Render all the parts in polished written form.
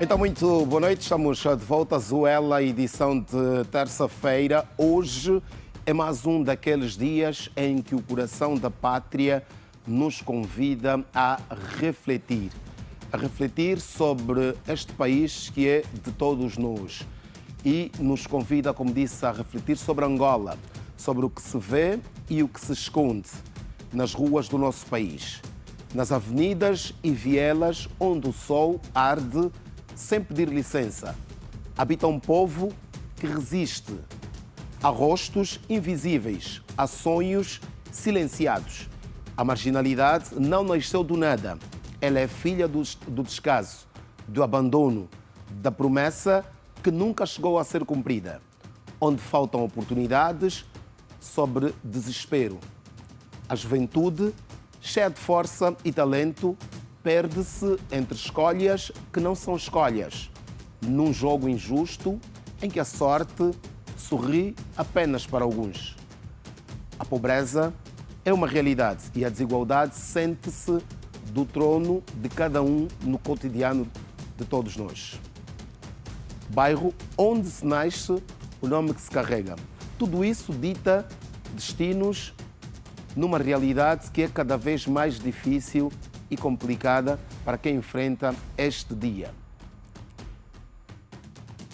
Então, muito boa noite. Estamos de volta a Zuela, edição de terça-feira. Hoje é mais um daqueles dias em que o coração da pátria nos convida a refletir sobre este país que é de todos nós e nos convida, como disse, a refletir sobre Angola, sobre o que se vê e o que se esconde nas ruas do nosso país, nas avenidas e vielas onde o sol arde sem pedir licença. Habita um povo que resiste a rostos invisíveis, a sonhos silenciados. A marginalidade não nasceu do nada. Ela é filha do descaso, do abandono, da promessa que nunca chegou a ser cumprida. Onde faltam oportunidades, sobre desespero. A juventude, cheia de força e talento, perde-se entre escolhas que não são escolhas, num jogo injusto em que a sorte sorri apenas para alguns. A pobreza é uma realidade e a desigualdade sente-se do trono de cada um no cotidiano de todos nós. Bairro onde se nasce, o nome que se carrega. Tudo isso dita destinos numa realidade que é cada vez mais difícil e complicada para quem enfrenta este dia.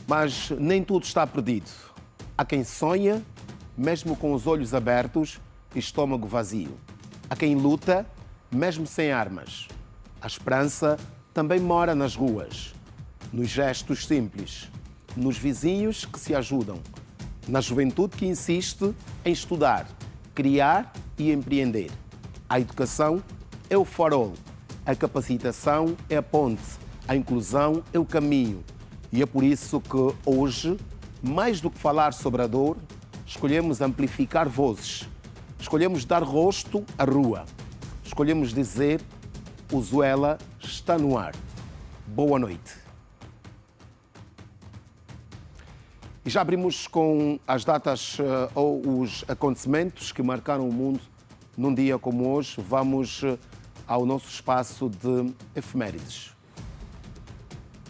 Mas nem tudo está perdido. Há quem sonha, mesmo com os olhos abertos e estômago vazio. Há quem luta, mesmo sem armas. A esperança também mora nas ruas, nos gestos simples, nos vizinhos que se ajudam, na juventude que insiste em estudar, criar e empreender. A educação é o farol, a capacitação é a ponte, a inclusão é o caminho. E é por isso que hoje, mais do que falar sobre a dor, escolhemos amplificar vozes, escolhemos dar rosto à rua, escolhemos dizer: o Zuela está no ar. Boa noite. E já abrimos com as datas ou os acontecimentos que marcaram o mundo num dia como hoje. Vamos ao nosso espaço de efemérides.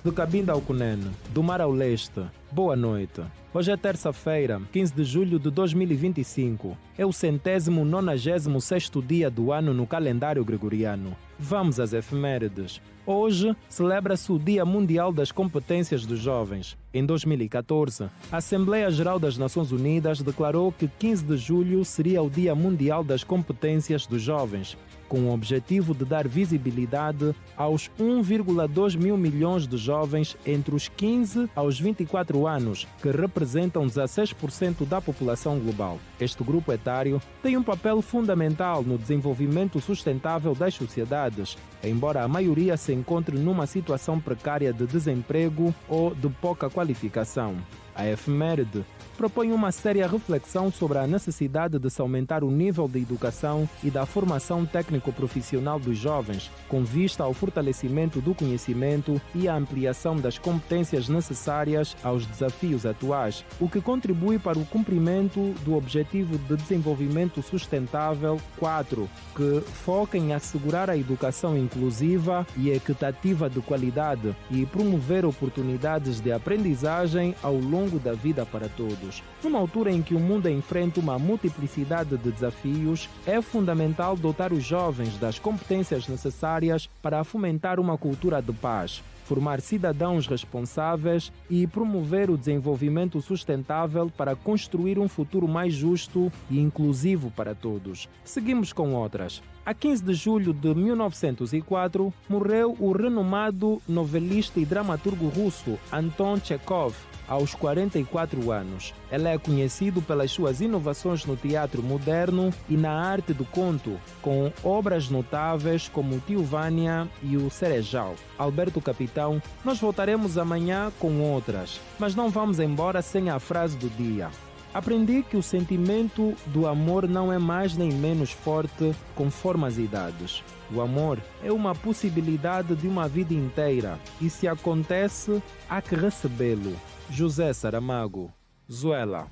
Do Cabinda ao Cunene, do Mar ao Leste, boa noite. Hoje é terça-feira, 15 de julho de 2025. É o 196º dia do ano no calendário gregoriano. Vamos às efemérides. Hoje celebra-se o Dia Mundial das Competências dos Jovens. Em 2014, a Assembleia Geral das Nações Unidas declarou que 15 de julho seria o Dia Mundial das Competências dos Jovens, com o objetivo de dar visibilidade aos 1,2 mil milhões de jovens entre os 15 aos 24 anos, que representam 16% da população global. Este grupo etário tem um papel fundamental no desenvolvimento sustentável das sociedades, embora a maioria se encontre numa situação precária de desemprego ou de pouca qualificação. A efeméride propõe uma séria reflexão sobre a necessidade de se aumentar o nível de educação e da formação técnico-profissional dos jovens, com vista ao fortalecimento do conhecimento e à ampliação das competências necessárias aos desafios atuais, o que contribui para o cumprimento do Objetivo de Desenvolvimento Sustentável 4, que foca em assegurar a educação inclusiva e equitativa de qualidade e promover oportunidades de aprendizagem ao longo da vida para todos. Numa altura em que o mundo enfrenta uma multiplicidade de desafios, é fundamental dotar os jovens das competências necessárias para fomentar uma cultura de paz, formar cidadãos responsáveis e promover o desenvolvimento sustentável para construir um futuro mais justo e inclusivo para todos. Seguimos com outras. A 15 de julho de 1904, morreu o renomado novelista e dramaturgo russo Anton Chekhov, aos 44 anos. Ele é conhecido pelas suas inovações no teatro moderno e na arte do conto, com obras notáveis como o Tio Vânia e o Cerejal. Alberto Capitão, nós voltaremos amanhã com outras, mas não vamos embora sem a frase do dia. Aprendi que o sentimento do amor não é mais nem menos forte conforme as idades. O amor é uma possibilidade de uma vida inteira e, se acontece, há que recebê-lo. José Saramago, Zuela.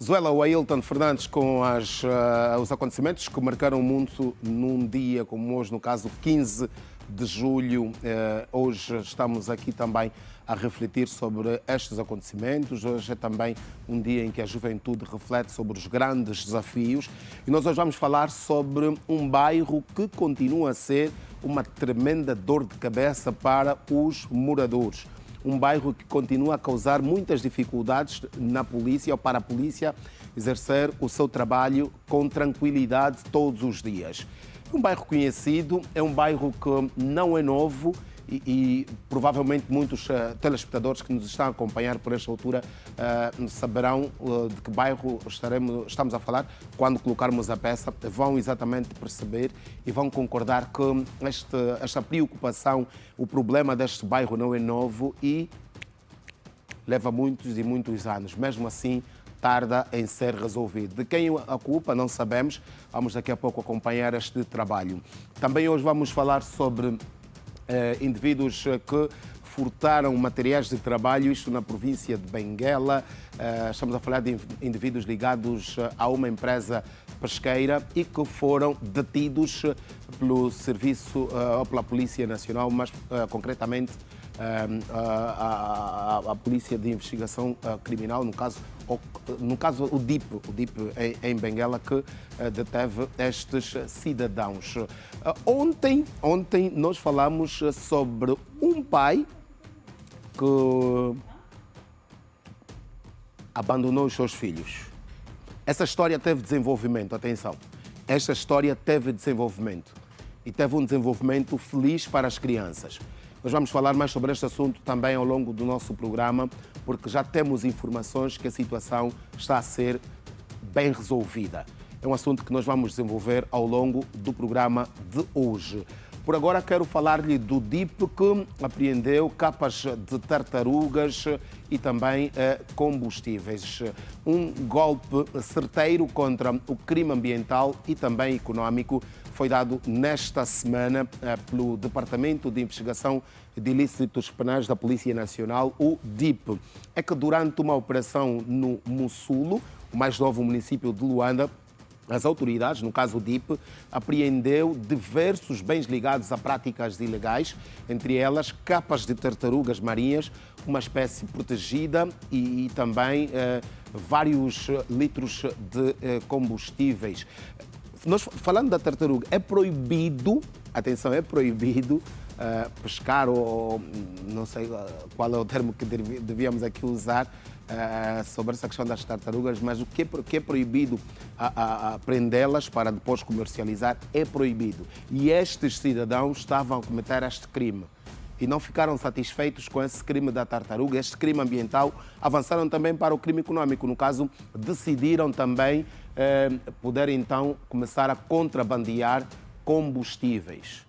Zuela, o Ailton Fernandes com os acontecimentos que marcaram o mundo num dia como hoje, no caso 15 de julho. Hoje estamos aqui também a refletir sobre estes acontecimentos. Hoje é também um dia em que a juventude reflete sobre os grandes desafios. E nós hoje vamos falar sobre um bairro que continua a ser uma tremenda dor de cabeça para os moradores. Um bairro que continua a causar muitas dificuldades na polícia ou para a polícia exercer o seu trabalho com tranquilidade todos os dias. Um bairro conhecido, é um bairro que não é novo e provavelmente muitos telespectadores que nos estão a acompanhar por esta altura saberão de que bairro estamos a falar. Quando colocarmos a peça, vão exatamente perceber e vão concordar que esta preocupação, o problema deste bairro não é novo e leva muitos e muitos anos. Mesmo assim, tarda em ser resolvido. De quem a culpa, não sabemos. Vamos daqui a pouco acompanhar este trabalho. Também hoje vamos falar sobre indivíduos que furtaram materiais de trabalho, isto na província de Benguela. Estamos a falar de indivíduos ligados a uma empresa pesqueira e que foram detidos pelo serviço ou pela Polícia Nacional, mas concretamente a Polícia de Investigação Criminal, no caso o DIP em Benguela, que deteve estes cidadãos. Ontem nós falamos sobre um pai que abandonou os seus filhos. Essa história teve desenvolvimento, atenção. Esta história teve desenvolvimento e teve um desenvolvimento feliz para as crianças. Nós vamos falar mais sobre este assunto também ao longo do nosso programa, porque já temos informações que a situação está a ser bem resolvida. É um assunto que nós vamos desenvolver ao longo do programa de hoje. Por agora quero falar-lhe do DIP, que apreendeu capas de tartarugas e também combustíveis. Um golpe certeiro contra o crime ambiental e também económico foi dado nesta semana pelo Departamento de Investigação de Ilícitos Penais da Polícia Nacional, o DIP. É que durante uma operação no Mussulo, o mais novo município de Luanda, as autoridades, no caso o DIP, apreendeu diversos bens ligados a práticas ilegais, entre elas capas de tartarugas marinhas, uma espécie protegida e também vários litros de combustíveis. Nós, falando da tartaruga, é proibido, atenção, é proibido pescar, ou não sei qual é o termo que devíamos aqui usar sobre essa questão das tartarugas, mas o que é proibido prendê-las para depois comercializar é proibido. E estes cidadãos estavam a cometer este crime e não ficaram satisfeitos com esse crime da tartaruga, este crime ambiental, avançaram também para o crime económico. No caso, decidiram também poder então começar a contrabandear combustíveis.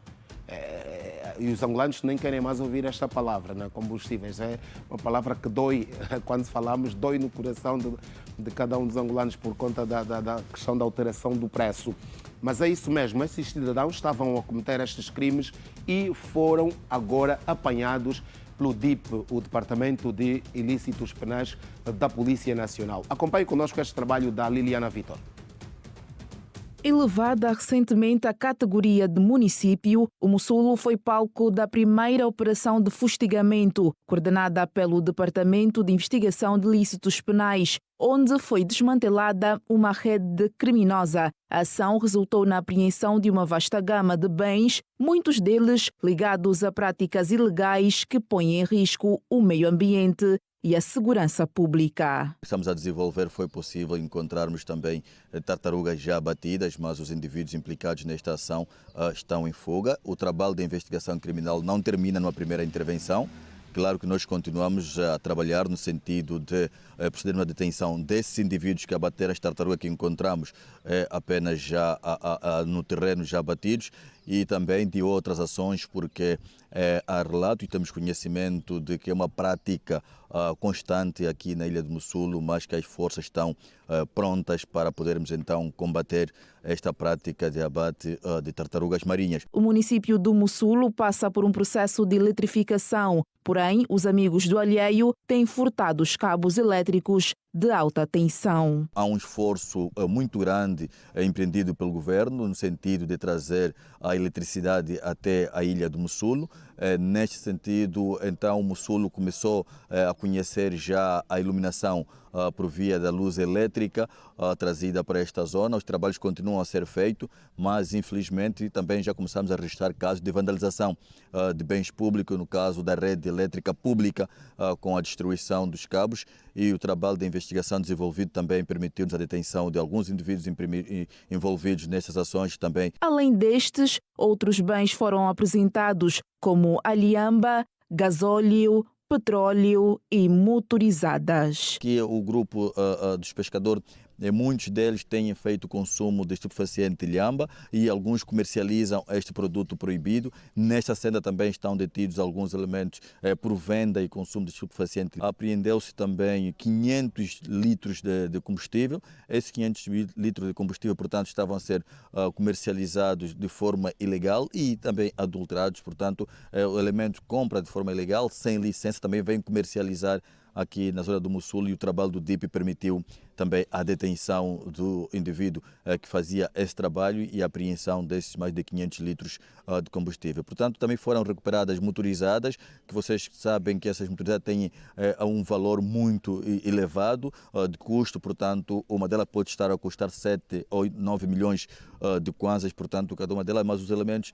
E os angolanos nem querem mais ouvir esta palavra, né? Combustíveis. É uma palavra que dói, quando falamos, dói no coração de cada um dos angolanos por conta da questão da alteração do preço. Mas é isso mesmo, esses cidadãos estavam a cometer estes crimes e foram agora apanhados pelo DIP, o Departamento de Ilícitos Penais da Polícia Nacional. Acompanhe conosco este trabalho da Liliana Vitor. Elevada recentemente à categoria de município, o Mussulo foi palco da primeira operação de fustigamento, coordenada pelo Departamento de Investigação de Ilícitos Penais, onde foi desmantelada uma rede criminosa. A ação resultou na apreensão de uma vasta gama de bens, muitos deles ligados a práticas ilegais que põem em risco o meio ambiente e a segurança pública. Estamos a desenvolver, foi possível encontrarmos também tartarugas já abatidas, mas os indivíduos implicados nesta ação estão em fuga. O trabalho de investigação criminal não termina numa primeira intervenção. Claro que nós continuamos a trabalhar no sentido de proceder na detenção desses indivíduos que abateram as tartarugas que encontramos apenas já no terreno já abatidos, e também de outras ações, porque há relato e temos conhecimento de que é uma prática constante aqui na ilha de Mussulo, mas que as forças estão prontas para podermos então combater esta prática de abate de tartarugas marinhas. O município do Mussulo passa por um processo de eletrificação, porém os amigos do alheio têm furtado os cabos elétricos de alta tensão. Há um esforço muito grande empreendido pelo governo no sentido de trazer a eletricidade até a ilha do Mussulo. Neste sentido, então, o Mussulo começou a conhecer já a iluminação por via da luz elétrica trazida para esta zona. Os trabalhos continuam a ser feitos, mas infelizmente também já começamos a registrar casos de vandalização de bens públicos, no caso da rede elétrica pública, com a destruição dos cabos, e o trabalho de investigação desenvolvido também permitiu-nos a detenção de alguns indivíduos envolvidos nessas ações também. Além destes, outros bens foram apresentados, como aliamba, gasóleo, petróleo e motorizadas. Que o grupo dos pescadores, muitos deles têm feito consumo de estupefaciente lhamba e alguns comercializam este produto proibido. Nesta senda também estão detidos alguns elementos por venda e consumo de estupefaciente. Apreendeu-se também 500 litros de combustível. Esses 500 litros de combustível, portanto, estavam a ser comercializados de forma ilegal e também adulterados. Portanto, o elemento compra de forma ilegal, sem licença, também vem comercializar aqui na zona do Mussulo, e o trabalho do DIP permitiu também a detenção do indivíduo que fazia esse trabalho e a apreensão desses mais de 500 litros de combustível. Portanto, também foram recuperadas motorizadas, que vocês sabem que essas motorizadas têm um valor muito elevado de custo. Portanto, uma delas pode estar a custar 7 ou 9 milhões de kwanzas, portanto, cada uma delas, mas os elementos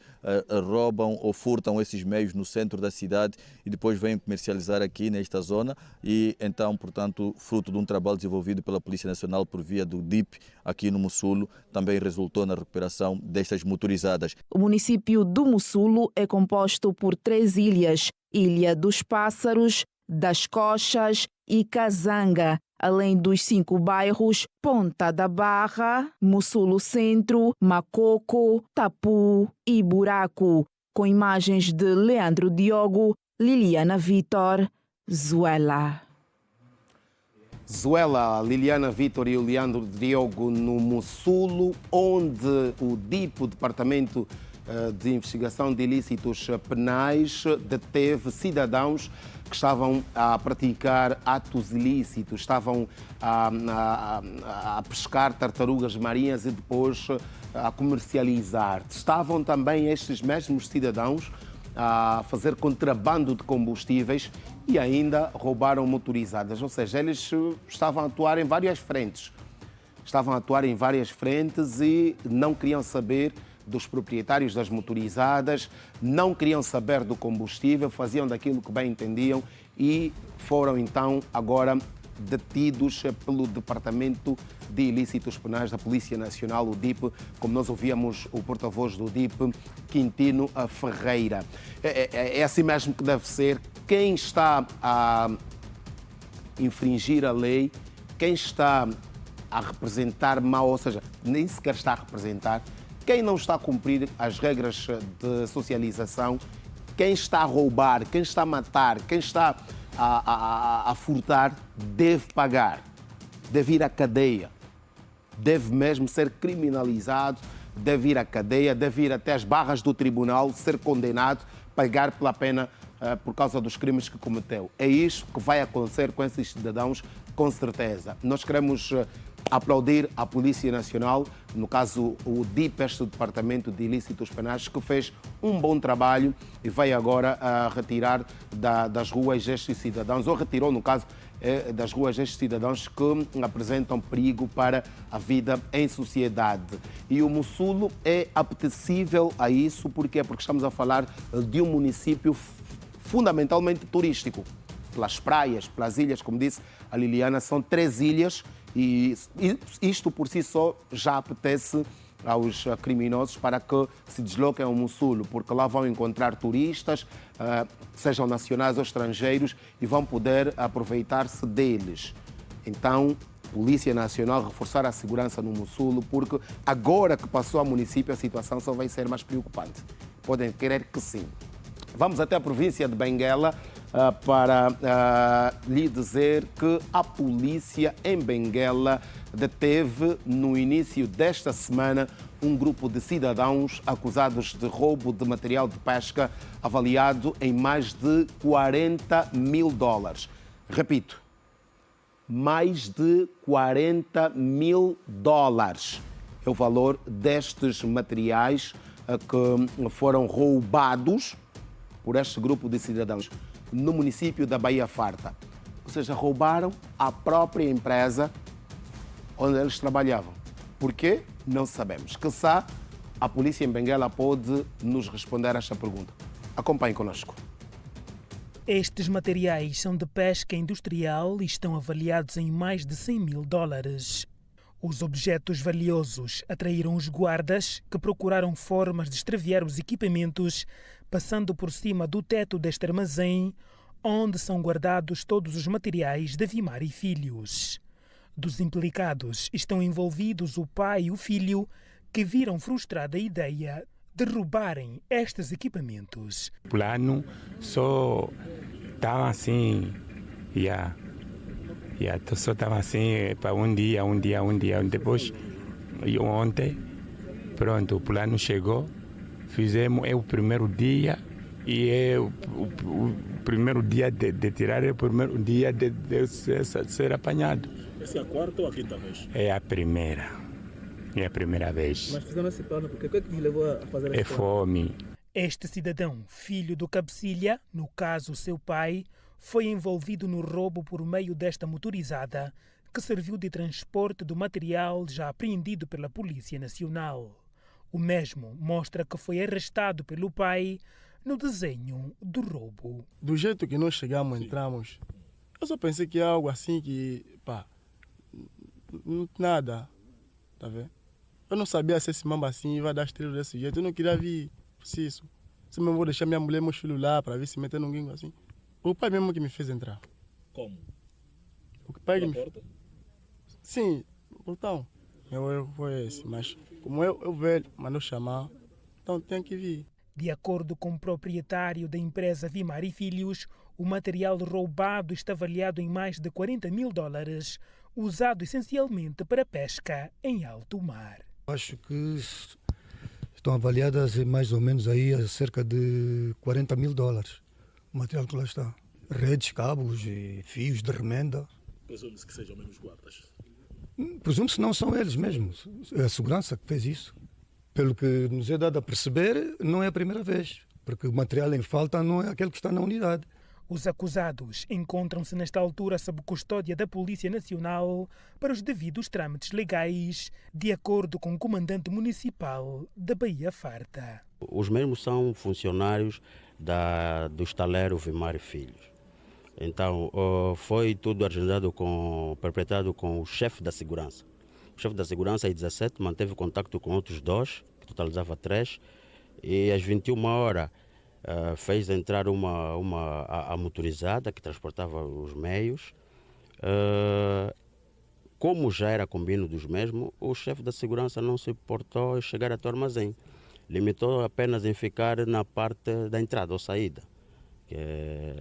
roubam ou furtam esses meios no centro da cidade e depois vêm comercializar aqui nesta zona. E então, portanto, fruto de um trabalho desenvolvido pela Polícia Nacional por via do DIP aqui no Mussulo, também resultou na recuperação destas motorizadas. O município do Mussulo é composto por 3 ilhas: Ilha dos Pássaros, das Coxas e Kazanga, além dos 5 bairros Ponta da Barra, Mussulo Centro, Macoco, Tapu e Buraco. Com imagens de Leandro Diogo, Liliana Vitor, Zuela. Zuela, Liliana Vitor e o Leandro Diogo no Mussulo, onde o DIP, o Departamento de Investigação de Ilícitos Penais, deteve cidadãos que estavam a praticar atos ilícitos, estavam a pescar tartarugas marinhas e depois a comercializar. Estavam também estes mesmos cidadãos a fazer contrabando de combustíveis e ainda roubaram motorizadas. Ou seja, eles estavam a atuar em várias frentes. Estavam a atuar em várias frentes e não queriam saber dos proprietários das motorizadas, não queriam saber do combustível, faziam daquilo que bem entendiam e foram então agora detidos pelo Departamento de Ilícitos Penais da Polícia Nacional, o DIP, como nós ouvíamos o porta-voz do DIP, Quintino Ferreira. É assim mesmo que deve ser. Quem está a infringir a lei, quem está a representar mal, ou seja, nem sequer está a representar, quem não está a cumprir as regras de socialização, quem está a roubar, quem está a matar, quem está a furtar, deve pagar, deve ir à cadeia, deve mesmo ser criminalizado, deve ir à cadeia, deve ir até as barras do tribunal, ser condenado, pagar pela pena por causa dos crimes que cometeu. É isso que vai acontecer com esses cidadãos, com certeza. Nós queremos aplaudir a Polícia Nacional, no caso o DIP, este Departamento de Ilícitos Penais, que fez um bom trabalho e vai agora retirar das ruas estes cidadãos, ou retirou, no caso, das ruas estes cidadãos que apresentam perigo para a vida em sociedade. E o Mussulo é apetecível a isso, porque estamos a falar de um município fundamentalmente turístico. Pelas praias, pelas ilhas, como disse a Liliana, são 3 ilhas e isto por si só já apetece aos criminosos para que se desloquem ao Mussulo, porque lá vão encontrar turistas, sejam nacionais ou estrangeiros, e vão poder aproveitar-se deles. Então, Polícia Nacional reforçar a segurança no Mussulo, porque agora que passou ao município a situação só vai ser mais preocupante. Podem querer que sim. Vamos até a província de Benguela para lhe dizer que a polícia em Benguela deteve no início desta semana um grupo de cidadãos acusados de roubo de material de pesca avaliado em mais de $40 mil. Repito, mais de 40 mil dólares. É o valor destes materiais que foram roubados por este grupo de cidadãos no município da Baía Farta. Ou seja, roubaram a própria empresa onde eles trabalhavam. Por quê? Não sabemos. Quiçá a polícia em Benguela pode nos responder a esta pergunta. Acompanhe conosco. Estes materiais são de pesca industrial e estão avaliados em mais de 100 mil dólares. Os objetos valiosos atraíram os guardas, que procuraram formas de extraviar os equipamentos, passando por cima do teto deste armazém, onde são guardados todos os materiais da Vimar e Filhos. Dos implicados estão envolvidos o pai e o filho, que viram frustrada a ideia de roubarem estes equipamentos. O plano só estava assim, só estava assim para um dia. Depois, ontem, pronto, o plano chegou, fizemos o primeiro dia e o primeiro dia de tirar, é o primeiro dia de ser apanhado. Essa é a quarta ou a quinta vez? É a primeira. É a primeira vez. Mas fizeram esse plano porque o que é que vos levou a fazer esse plano? É fome. Este cidadão, filho do cabecilha, no caso seu pai, foi envolvido no roubo por meio desta motorizada, que serviu de transporte do material já apreendido pela Polícia Nacional. O mesmo mostra que foi arrestado pelo pai no desenho do roubo. Do jeito que nós chegamos, entramos, eu só pensei que é algo assim que, nada, tá vendo? Eu não sabia se esse mamba assim ia dar estrela desse jeito. Eu não queria vir isso. Se eu vou deixar minha mulher e meus filhos lá para ver se meter num guingo assim. O pai mesmo que me fez entrar. Como? O pai que me... porta? Sim, então. Eu foi esse. Mas como eu velho, mandou chamar, então tem que vir. De acordo com o proprietário da empresa Vimar e Filhos, o material roubado está avaliado em mais de 40 mil dólares, usado essencialmente para pesca em alto mar. Acho que estão avaliadas mais ou menos aí a cerca de 40 mil dólares. O material que lá está. Redes, cabos e fios de remenda. Presume-se que sejam mesmo os guardas. Presume-se não são eles mesmos. É a segurança que fez isso. Pelo que nos é dado a perceber, não é a primeira vez. Porque o material em falta não é aquele que está na unidade. Os acusados encontram-se nesta altura sob custódia da Polícia Nacional para os devidos trâmites legais, de acordo com o comandante municipal da Baía Farta. Os mesmos são funcionários do estaleiro Vimar e Filhos. Então, foi tudo agendado perpetrado com o chefe da segurança. O chefe da segurança, em 17, manteve contato com outros dois, que totalizava 3, e às 21 horas fez entrar a motorizada que transportava os meios. Como já era combino dos mesmos, o chefe da segurança não se importou em chegar até o armazém. Limitou apenas em ficar na parte da entrada ou saída.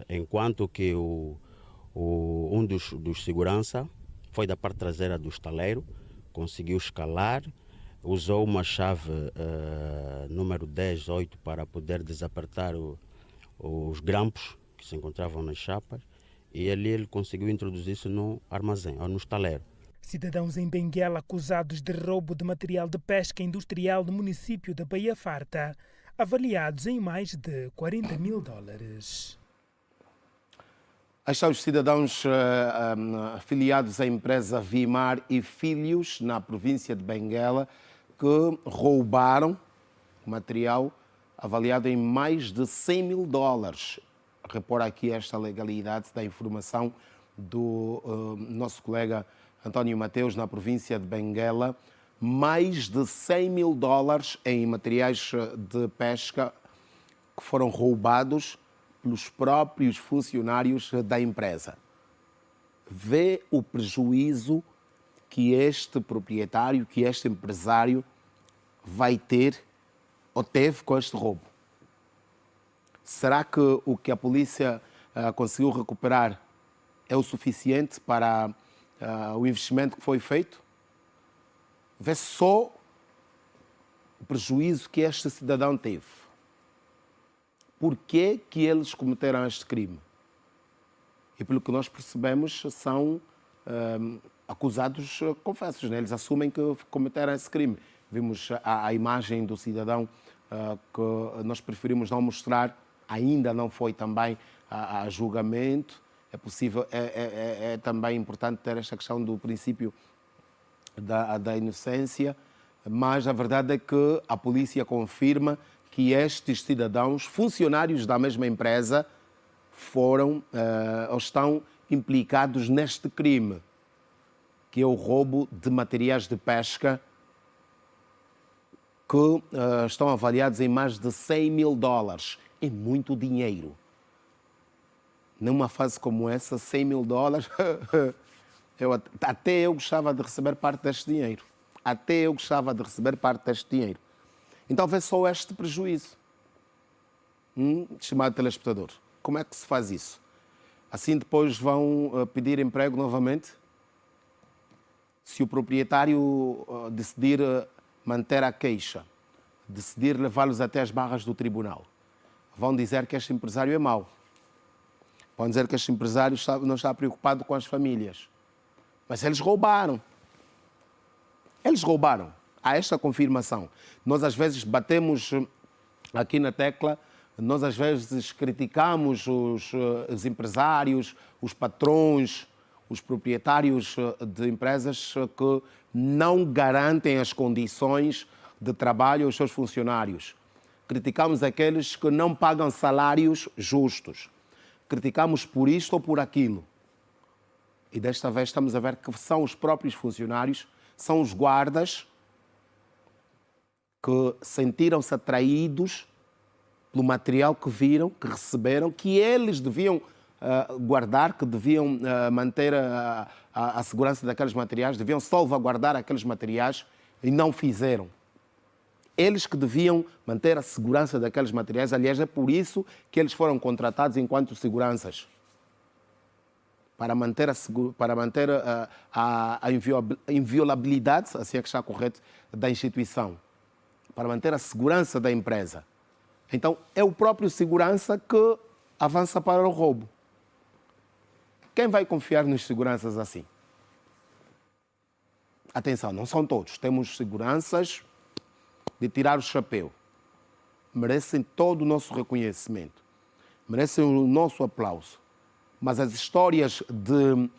Enquanto que um dos segurança foi da parte traseira do estaleiro, conseguiu escalar, usou uma chave número 10-8 para poder desapertar os grampos que se encontravam nas chapas, e ali ele conseguiu introduzir-se no armazém, ou no estaleiro. Cidadãos em Benguela acusados de roubo de material de pesca industrial no município da Baía Farta, avaliados em mais de 40 mil dólares. Aí estão os cidadãos afiliados à empresa Vimar e Filhos, na província de Benguela, que roubaram material avaliado em mais de 100 mil dólares. Repor aqui esta legalidade da informação do nosso colega António Mateus, na província de Benguela. Mais de 100 mil dólares em materiais de pesca que foram roubados pelos próprios funcionários da empresa. Vê o prejuízo que este proprietário, que este empresário vai ter ou teve com este roubo. Será que o que a polícia conseguiu recuperar é o suficiente para o investimento que foi feito? Vê só o prejuízo que este cidadão teve. Por que eles cometeram este crime? E pelo que nós percebemos, são acusados confessos, né? Eles assumem que cometeram esse crime. Vimos a imagem do cidadão que nós preferimos não mostrar, ainda não foi também a julgamento. É possível, é também importante ter esta questão do princípio da inocência, mas a verdade é que a polícia confirma que estes cidadãos, funcionários da mesma empresa, foram ou estão implicados neste crime, que é o roubo de materiais de pesca, que estão avaliados em mais de 100 mil dólares. É muito dinheiro. Numa fase como essa, 100 mil dólares, até eu gostava de receber parte deste dinheiro. Até eu gostava de receber parte deste dinheiro. Então vê só este prejuízo. Estimado telespectador, como é que se faz isso? Assim depois vão pedir emprego novamente? Se o proprietário decidir manter a queixa, decidir levá-los até as barras do tribunal, vão dizer que este empresário é mau. Vão dizer que este empresário não está preocupado com as famílias. Mas eles roubaram. Eles roubaram. Há esta confirmação. Nós às vezes batemos aqui na tecla, nós às vezes criticamos os empresários, os patrões, os proprietários de empresas que não garantem as condições de trabalho aos seus funcionários. Criticamos aqueles que não pagam salários justos. Criticamos por isto ou por aquilo. E desta vez estamos a ver que são os próprios funcionários, são os guardas que sentiram-se atraídos pelo material que viram, que receberam, que eles deviam guardar, que deviam manter a segurança daqueles materiais, deviam salvaguardar aqueles materiais e não fizeram. Eles que deviam manter a segurança daqueles materiais, aliás, é por isso que eles foram contratados enquanto seguranças. Para manter a inviolabilidade, assim é que está correto, da instituição. Para manter a segurança da empresa. Então, é o próprio segurança que avança para o roubo. Quem vai confiar nos seguranças assim? Atenção, não são todos. Temos seguranças de tirar o chapéu. Merecem todo o nosso reconhecimento. Merecem o nosso aplauso. Mas as histórias de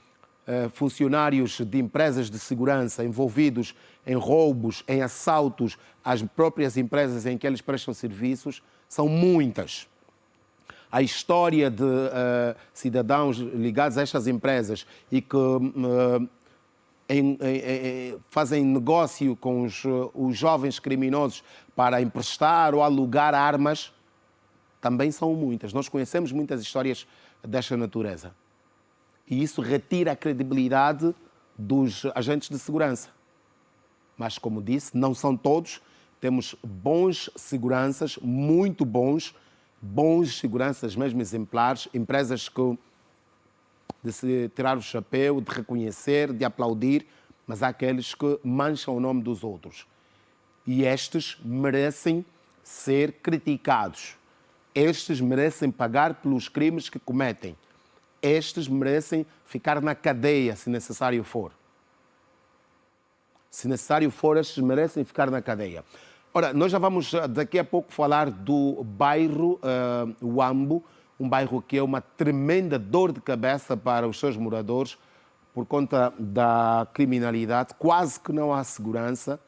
funcionários de empresas de segurança envolvidos em roubos, em assaltos às próprias empresas em que eles prestam serviços, são muitas. A história de cidadãos ligados a estas empresas e que fazem negócio com os jovens criminosos para emprestar ou alugar armas, também são muitas. Nós conhecemos muitas histórias desta natureza. E isso retira a credibilidade dos agentes de segurança. Mas, como disse, não são todos. Temos bons seguranças, muito bons seguranças mesmo exemplares, empresas que de se tirar o chapéu, de reconhecer, de aplaudir, mas há aqueles que mancham o nome dos outros. E estes merecem ser criticados. Estes merecem pagar pelos crimes que cometem. Estes merecem ficar na cadeia, se necessário for. Se necessário for, estes merecem ficar na cadeia. Ora, nós já vamos daqui a pouco falar do bairro Huambo, um bairro que é uma tremenda dor de cabeça para os seus moradores por conta da criminalidade. Quase que não há segurança,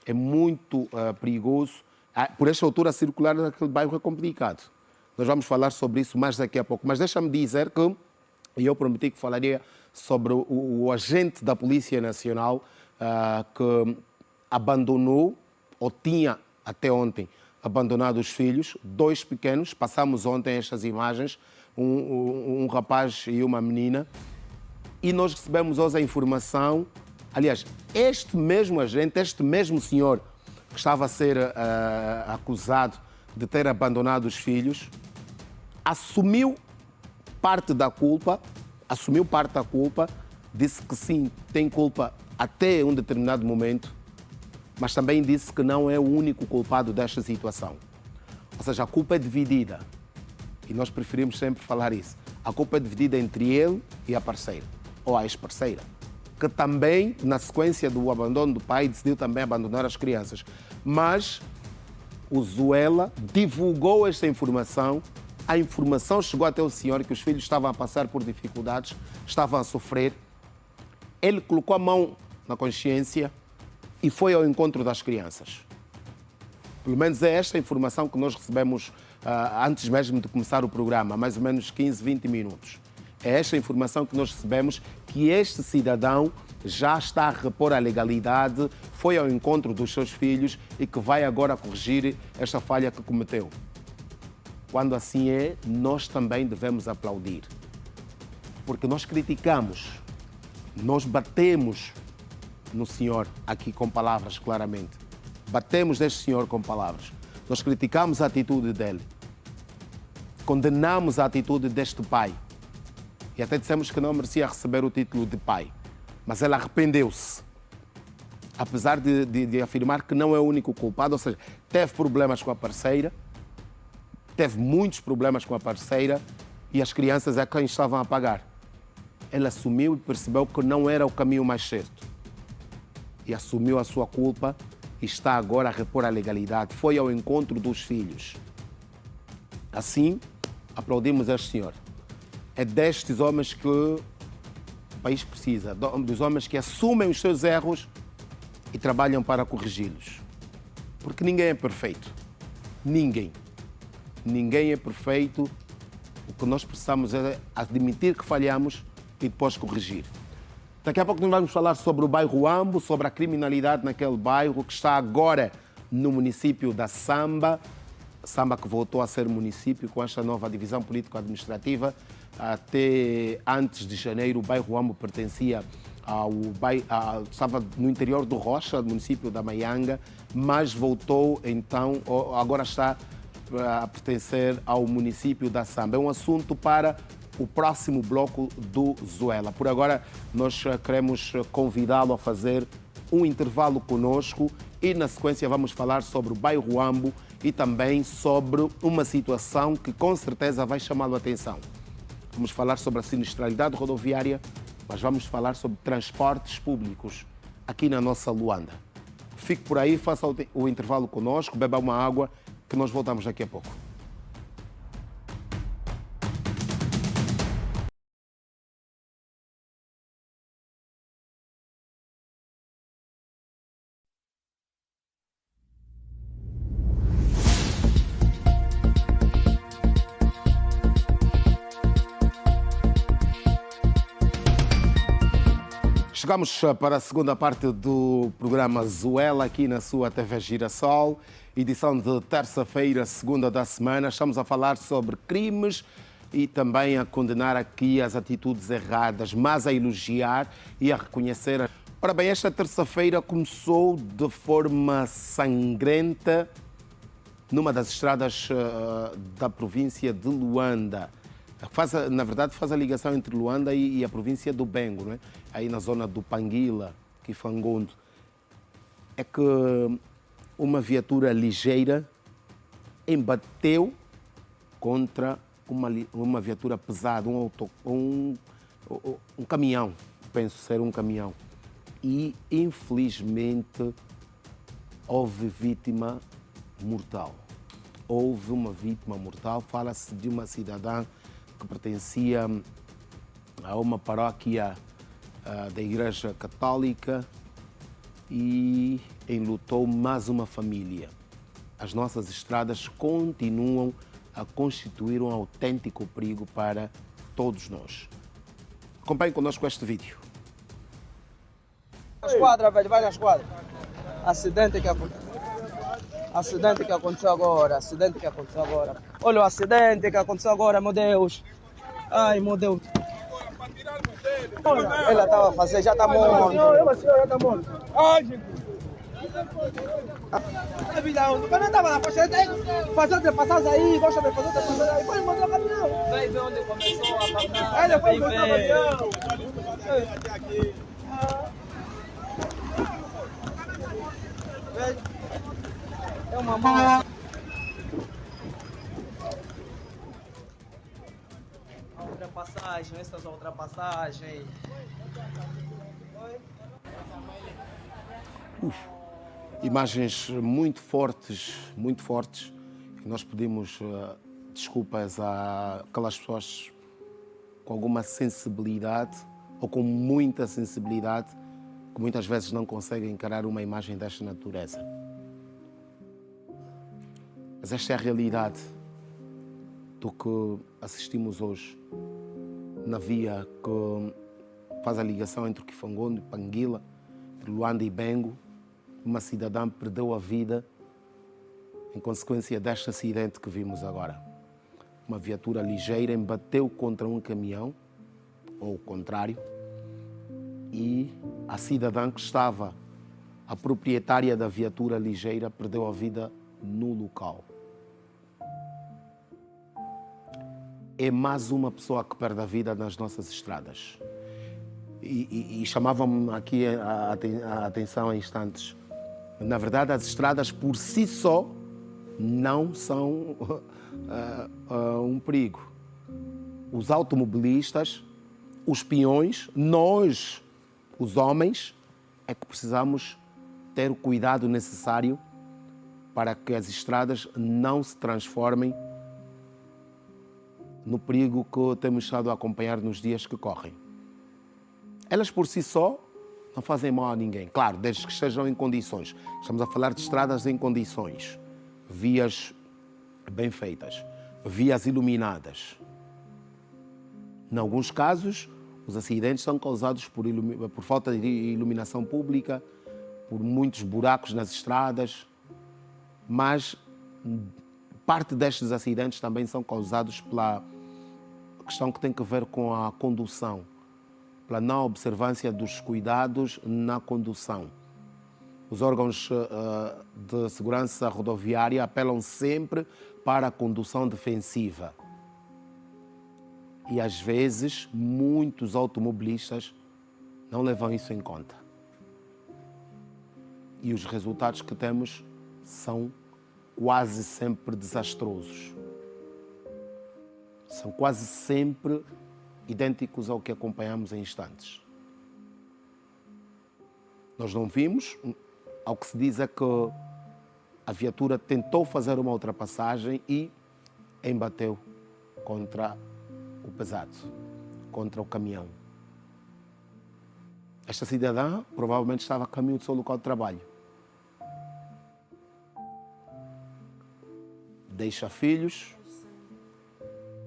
é muito perigoso. Por esta altura, circular naquele bairro é complicado. Nós vamos falar sobre isso mais daqui a pouco. Mas deixa-me dizer que eu prometi que falaria sobre o agente da Polícia Nacional que abandonou, ou tinha até ontem abandonado os filhos, 2 pequenos. Passamos ontem estas imagens, um rapaz e uma menina. E nós recebemos hoje a informação, aliás, este mesmo agente, este mesmo senhor que estava a ser acusado de ter abandonado os filhos, assumiu parte da culpa, disse que sim, tem culpa até um determinado momento, mas também disse que não é o único culpado desta situação. Ou seja, a culpa é dividida. E nós preferimos sempre falar isso. A culpa é dividida entre ele e a parceira. ou a ex-parceira, que também, na sequência do abandono do pai, decidiu também abandonar as crianças. Mas o Zuela divulgou esta informação, a informação chegou até o senhor que os filhos estavam a passar por dificuldades, estavam a sofrer. Ele colocou a mão na consciência e foi ao encontro das crianças. Pelo menos é esta a informação que nós recebemos antes mesmo de começar o programa, mais ou menos 15, 20 minutos. É esta a informação que nós recebemos, que este cidadão já está a repor a legalidade, foi ao encontro dos seus filhos e que vai agora corrigir esta falha que cometeu. Quando assim é, nós também devemos aplaudir. Porque nós criticamos, nós batemos no senhor aqui com palavras, claramente. Batemos neste senhor com palavras. Nós criticamos a atitude dele. Condenamos a atitude deste pai. E até dissemos que não merecia receber o título de pai. Mas ele arrependeu-se. Apesar de afirmar que não é o único culpado, ou seja, teve problemas com a parceira, teve muitos problemas com a parceira e as crianças é quem estavam a pagar. Ele assumiu e percebeu que não era o caminho mais certo. E assumiu a sua culpa e está agora a repor a legalidade. Foi ao encontro dos filhos. Assim, aplaudimos este senhor. É destes homens que o país precisa, dos homens que assumem os seus erros e trabalham para corrigi-los. Porque ninguém é perfeito. Ninguém. Ninguém é perfeito. O que nós precisamos é admitir que falhamos e depois corrigir. Daqui a pouco nós vamos falar sobre o bairro Ambo, sobre a criminalidade naquele bairro que está agora no município da Samba. Samba que voltou a ser município com esta nova divisão político-administrativa. Até antes de janeiro, o bairro Ambo pertencia estava no interior do Rocha, do município da Maianga, mas voltou então, agora está a pertencer ao município da Samba. É um assunto para o próximo bloco do Zuela. Por agora, nós queremos convidá-lo a fazer um intervalo conosco e, na sequência, vamos falar sobre o bairro Ambo e também sobre uma situação que, com certeza, vai chamá-lo a atenção. Vamos falar sobre a sinistralidade rodoviária, mas vamos falar sobre transportes públicos aqui na nossa Luanda. Fique por aí, faça o intervalo conosco, beba uma água, que nós voltamos daqui a pouco. Chegamos para a segunda parte do programa Zuela, aqui na sua TV Girassol, edição de terça-feira, segunda da semana. Estamos a falar sobre crimes e também a condenar aqui as atitudes erradas, mas a elogiar e a reconhecer. Ora bem, esta terça-feira começou de forma sangrenta numa das estradas da província de Luanda. Na verdade, faz a ligação entre Luanda e a província do Bengo, não é? Aí na zona do Panguila, Kifangondo. É que uma viatura ligeira embateu contra uma viatura pesada, um caminhão, penso ser um caminhão. E, infelizmente, houve vítima mortal. Houve uma vítima mortal, fala-se de uma cidadã que pertencia a uma paróquia da Igreja Católica e enlutou mais uma família. As nossas estradas continuam a constituir um autêntico perigo para todos nós. Acompanhe conosco este vídeo. A esquadra, velho, vai na esquadra. Acidente que aconteceu agora, Olha o acidente que aconteceu agora, meu Deus. Ai, meu Deus. Ela estava a fazer, já está morto. Ela já está morto. Ai, Jesus. Quando eu estava na pochete, fazer ultrapassagem aí, gosta de fazer ultrapassagem aí, foi mandar o caminhão. Vai ver onde começou a passar. Ele foi mandar o caminhão. É uma mão. A ultrapassagem, essas ultrapassagens. Imagens muito fortes. Nós pedimos desculpas àquelas pessoas com alguma sensibilidade ou com muita sensibilidade que muitas vezes não conseguem encarar uma imagem desta natureza. Mas esta é a realidade do que assistimos hoje na via que faz a ligação entre Kifangondo e Panguila, entre Luanda e Bengo. Uma cidadã perdeu a vida em consequência deste acidente que vimos agora. Uma viatura ligeira embateu contra um caminhão, ou o contrário, e a cidadã que estava, a proprietária da viatura ligeira, perdeu a vida no local. É mais uma pessoa que perde a vida nas nossas estradas. E chamava-me aqui a atenção em instantes. Na verdade, as estradas por si só não são um perigo. Os automobilistas, os peões, nós, os homens, é que precisamos ter o cuidado necessário para que as estradas não se transformem no perigo que temos estado a acompanhar nos dias que correm. Elas por si só não fazem mal a ninguém, claro, desde que estejam em condições. Estamos a falar de estradas em condições, vias bem feitas, vias iluminadas. Em alguns casos, os acidentes são causados por falta de iluminação pública, por muitos buracos nas estradas, mas parte destes acidentes também são causados pela questão que tem a ver com a condução, pela não observância dos cuidados na condução. Os órgãos de segurança rodoviária apelam sempre para a condução defensiva. E às vezes muitos automobilistas não levam isso em conta. E os resultados que temos são quase sempre desastrosos. São quase sempre idênticos ao que acompanhamos em instantes. Nós não vimos, ao que se diz é que a viatura tentou fazer uma ultrapassagem e embateu contra o pesado, contra o caminhão. Esta cidadã provavelmente estava a caminho do seu local de trabalho. Deixa filhos,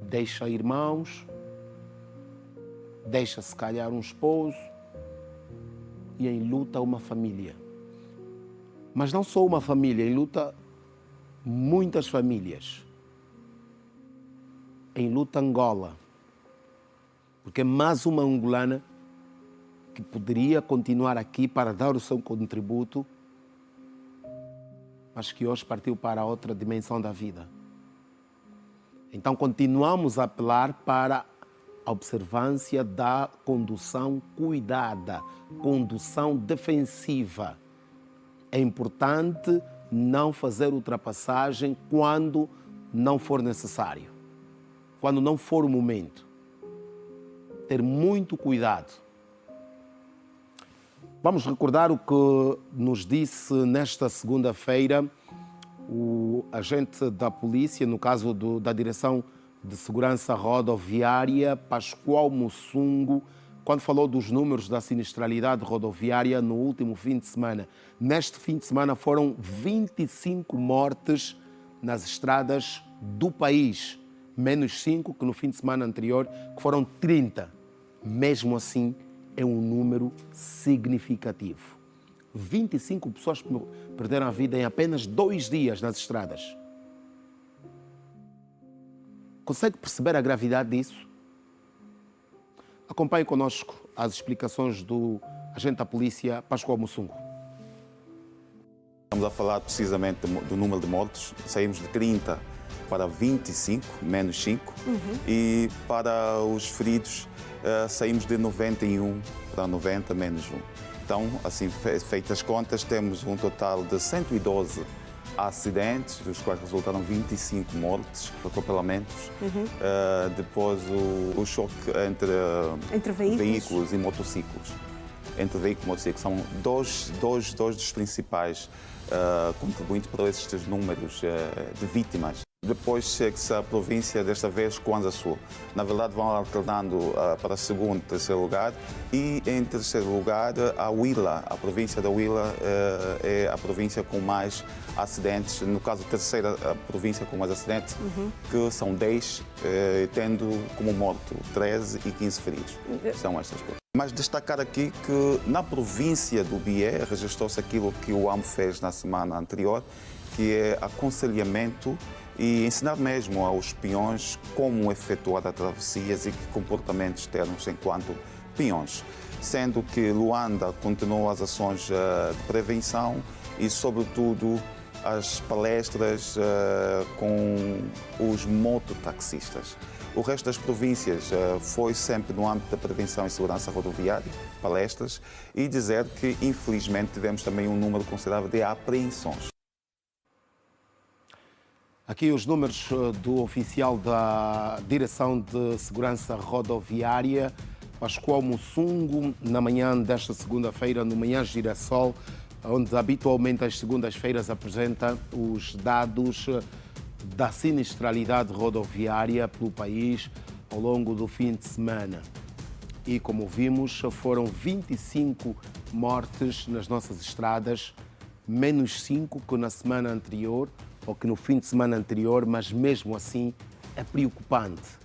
deixa irmãos, deixa se calhar um esposo e em luta uma família. Mas não só uma família, em luta muitas famílias. Em luta Angola, porque é mais uma angolana que poderia continuar aqui para dar o seu contributo, mas que hoje partiu para outra dimensão da vida. Então continuamos a apelar para a observância da condução cuidada, condução defensiva. É importante não fazer ultrapassagem quando não for necessário, quando não for o momento. Ter muito cuidado. Vamos recordar o que nos disse nesta segunda-feira o agente da polícia, no caso da Direção de Segurança Rodoviária, Pascoal Mussungo, quando falou dos números da sinistralidade rodoviária no último fim de semana. Neste fim de semana foram 25 mortes nas estradas do país, menos 5 que no fim de semana anterior, que foram 30. Mesmo assim, é um número significativo. 25 pessoas perderam a vida em apenas 2 dias nas estradas. Consegue perceber a gravidade disso? Acompanhe conosco as explicações do agente da polícia, Pascoal Mussungo. Estamos a falar precisamente do número de mortos. Saímos de 30 para 25, menos 5. E para os feridos, saímos de 91 para 90, menos 1. Então, assim, feitas as contas, temos um total de 112 acidentes, dos quais resultaram 25 mortes, atropelamentos. Depois o choque entre veículos e motociclos. Entre veículos e motociclos são dois dos principais contribuintes para estes números de vítimas. Depois chega-se a província, desta vez, Kwanza Sul. Na verdade, vão alternando para segundo e terceiro lugar. E em terceiro lugar, a Huila. A província da Huila é a província com mais acidentes. No caso, a terceira província com mais acidentes, que são 10, tendo como morto 13 e 15 feridos. São estas coisas. Mas destacar aqui que na província do Bié registrou-se aquilo que o AMO fez na semana anterior, que é aconselhamento e ensinar mesmo aos peões como efetuar travessias e que comportamentos termos enquanto peões. Sendo que Luanda continua as ações de prevenção e, sobretudo, as palestras com os mototaxistas. O resto das províncias foi sempre no âmbito da prevenção e segurança rodoviária, palestras, e dizer que, infelizmente, tivemos também um número considerável de apreensões. Aqui os números do oficial da Direção de Segurança Rodoviária, Pascoal Mussungo, na manhã desta segunda-feira, no Manhã Girassol, onde habitualmente às segundas-feiras apresenta os dados da sinistralidade rodoviária pelo país ao longo do fim de semana. E, como vimos, foram 25 mortes nas nossas estradas, menos 5 que na semana anterior, ou que no fim de semana anterior, mas mesmo assim é preocupante.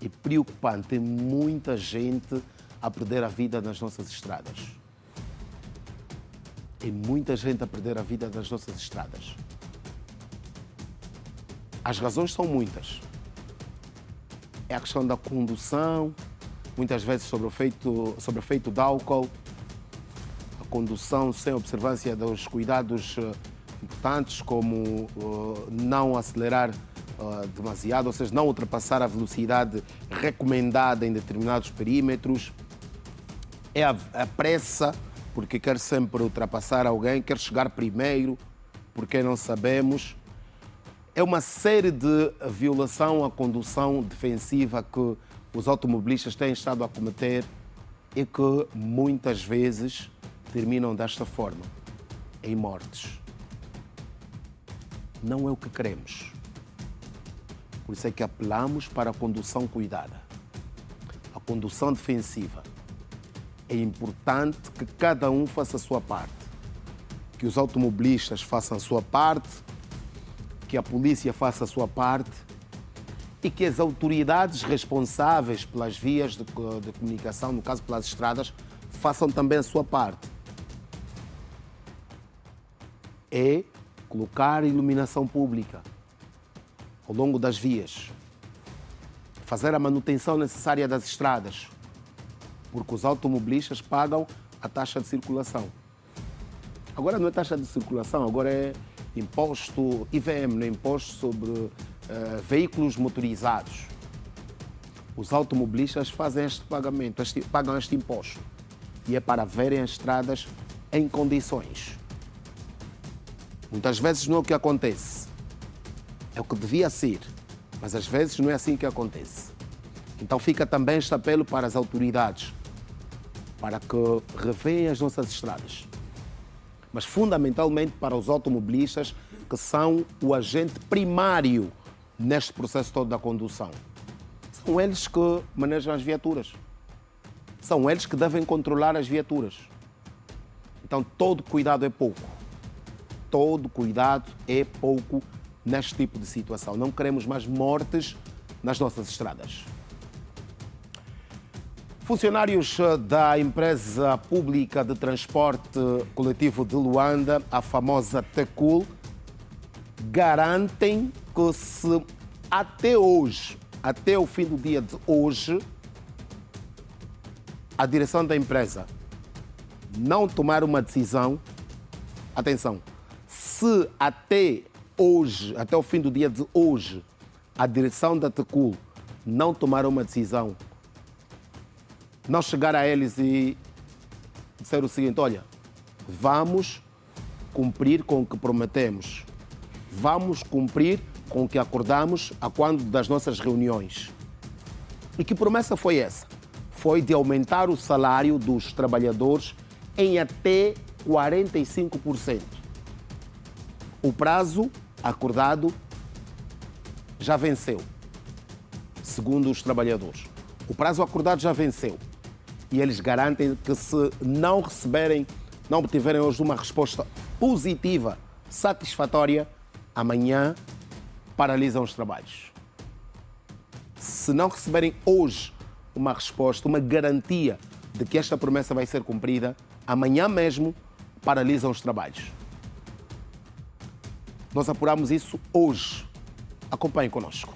É preocupante, tem muita gente a perder a vida nas nossas estradas. Tem muita gente a perder a vida nas nossas estradas. As razões são muitas. É a questão da condução, muitas vezes sobre o efeito de álcool, a condução sem observância dos cuidados importantes, como não acelerar demasiado, ou seja, não ultrapassar a velocidade recomendada em determinados perímetros. É a pressa, porque quer sempre ultrapassar alguém, quer chegar primeiro, porque não sabemos. É uma série de violação à condução defensiva que os automobilistas têm estado a cometer e que muitas vezes terminam desta forma, em mortes. Não é o que queremos. Por isso é que apelamos para a condução cuidada, a condução defensiva. É importante que cada um faça a sua parte, que os automobilistas façam a sua parte, que a polícia faça a sua parte e que as autoridades responsáveis pelas vias de comunicação, no caso pelas estradas, façam também a sua parte. É colocar iluminação pública ao longo das vias, fazer a manutenção necessária das estradas, porque os automobilistas pagam a taxa de circulação. Agora não é taxa de circulação, agora é imposto IVM, não é imposto sobre veículos motorizados. Os automobilistas fazem este pagamento, pagam este imposto, e é para verem as estradas em condições. Muitas vezes não é o que acontece, é o que devia ser, mas às vezes não é assim que acontece. Então fica também este apelo para as autoridades, para que revejam as nossas estradas, mas fundamentalmente para os automobilistas, que são o agente primário neste processo todo da condução. São eles que manejam as viaturas, são eles que devem controlar as viaturas. Então todo cuidado é pouco. Todo cuidado é pouco neste tipo de situação. Não queremos mais mortes nas nossas estradas. Funcionários da empresa pública de transporte coletivo de Luanda, a famosa TECUL, garantem que se até hoje, até o fim do dia de hoje, a direção da empresa não tomar uma decisão, atenção, se até hoje, até o fim do dia de hoje, a direção da TECUL não tomar uma decisão, não chegar a eles e dizer o seguinte: olha, vamos cumprir com o que prometemos. Vamos cumprir com o que acordamos a quando das nossas reuniões. E que promessa foi essa? Foi de aumentar o salário dos trabalhadores em até 45%. O prazo acordado já venceu, segundo os trabalhadores. O prazo acordado já venceu. E eles garantem que se não obtiverem hoje uma resposta positiva, satisfatória, amanhã paralisam os trabalhos. Se não receberem hoje uma resposta, uma garantia de que esta promessa vai ser cumprida, amanhã mesmo paralisam os trabalhos. Nós apuramos isso hoje. Acompanhe conosco.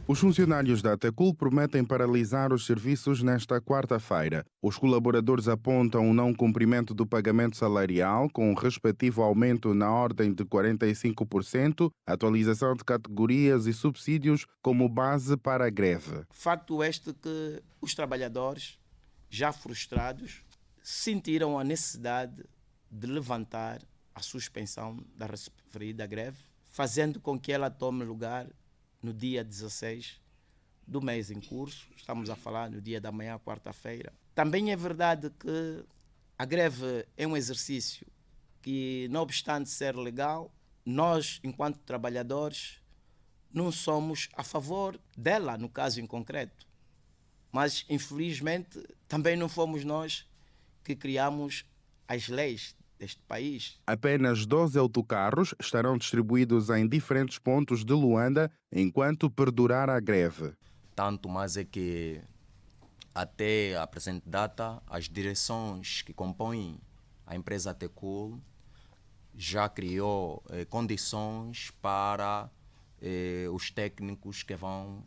Os funcionários da Tecul prometem paralisar os serviços nesta quarta-feira. Os colaboradores apontam o não cumprimento do pagamento salarial, com o respectivo aumento na ordem de 45%, atualização de categorias e subsídios como base para a greve. Facto este que os trabalhadores, já frustrados, sentiram a necessidade de levantar a suspensão da referida greve, fazendo com que ela tome lugar no dia 16 do mês em curso. Estamos a falar no dia da manhã, quarta-feira. Também é verdade que a greve é um exercício que, não obstante ser legal, nós, enquanto trabalhadores, não somos a favor dela, no caso em concreto. Mas, infelizmente, também não fomos nós que criamos as leis deste país. Apenas 12 autocarros estarão distribuídos em diferentes pontos de Luanda enquanto perdurar a greve. Tanto mais é que, até a presente data, as direções que compõem a empresa Tecul já criou condições para os técnicos que vão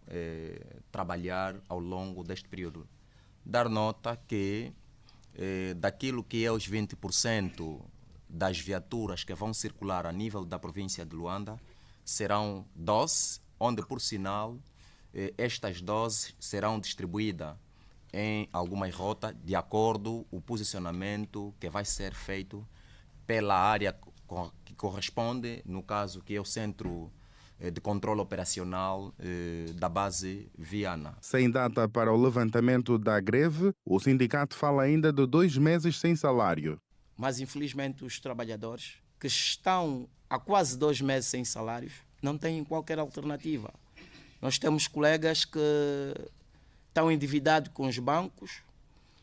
trabalhar ao longo deste período. Dar nota que daquilo que é os 20% das viaturas que vão circular a nível da província de Luanda, serão 12, onde, por sinal, estas 12 serão distribuídas em algumas rotas, de acordo com o posicionamento que vai ser feito pela área que corresponde, no caso que é o Centro de Controle Operacional da base Viana. Sem data para o levantamento da greve, o sindicato fala ainda de 2 meses sem salário. Mas, infelizmente, os trabalhadores que estão há quase 2 meses sem salários não têm qualquer alternativa. Nós temos colegas que estão endividados com os bancos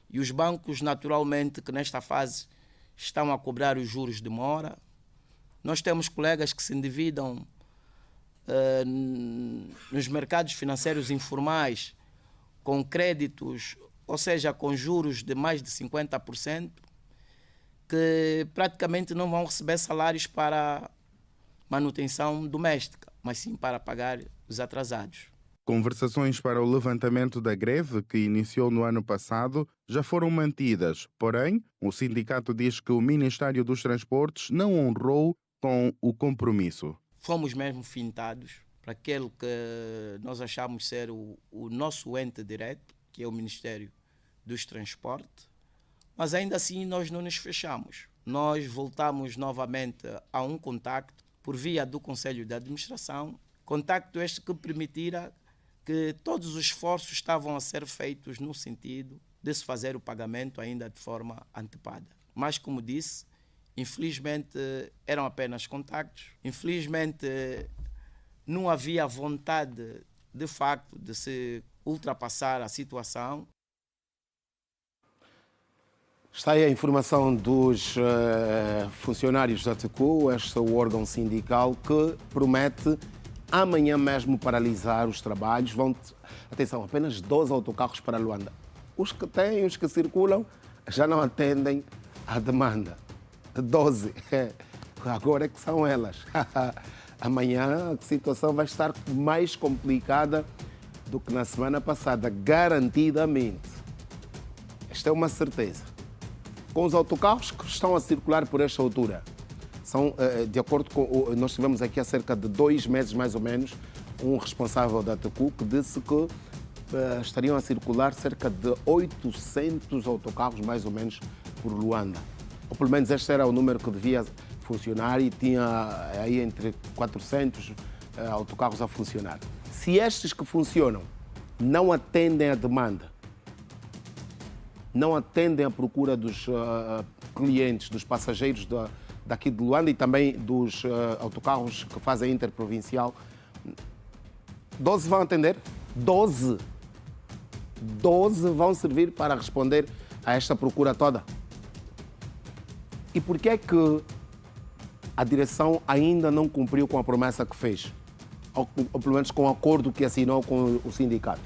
e os bancos, naturalmente, que nesta fase estão a cobrar os juros de mora. Nós temos colegas que se endividam nos mercados financeiros informais com créditos, ou seja, com juros de mais de 50%, que praticamente não vão receber salários para manutenção doméstica, mas sim para pagar os atrasados. Conversações para o levantamento da greve, que iniciou no ano passado, já foram mantidas. Porém, o sindicato diz que o Ministério dos Transportes não honrou com o compromisso. Fomos mesmo fintados para aquele que nós achamos ser o nosso ente direto, que é o Ministério dos Transportes, mas ainda assim nós não nos fechamos. Nós voltamos novamente a um contacto por via do Conselho de Administração, contacto este que permitira que todos os esforços estavam a ser feitos no sentido de se fazer o pagamento ainda de forma antecipada. Mas, como disse, infelizmente eram apenas contactos, infelizmente não havia vontade de facto de se ultrapassar a situação. Está aí a informação dos funcionários da Tecul, este é o órgão sindical que promete amanhã mesmo paralisar os trabalhos. Atenção, apenas 12 autocarros para Luanda. Os que têm, os que circulam, já não atendem à demanda. 12. Agora é que são elas. Amanhã a situação vai estar mais complicada do que na semana passada, garantidamente. Esta é uma certeza. Com os autocarros que estão a circular por esta altura, são, de acordo com... Nós tivemos aqui há cerca de 2 meses, mais ou menos, um responsável da Tecul que disse que estariam a circular cerca de 800 autocarros, mais ou menos, por Luanda. ou pelo menos este era o número que devia funcionar e tinha aí entre 400 autocarros a funcionar. Se estes que funcionam não atendem a demanda, não atendem a procura dos clientes, dos passageiros daqui de Luanda e também dos autocarros que fazem interprovincial, 12 vão atender? 12 vão servir para responder a esta procura toda. E por que é que a direção ainda não cumpriu com a promessa que fez? Ou pelo menos com o acordo que assinou com o sindicato?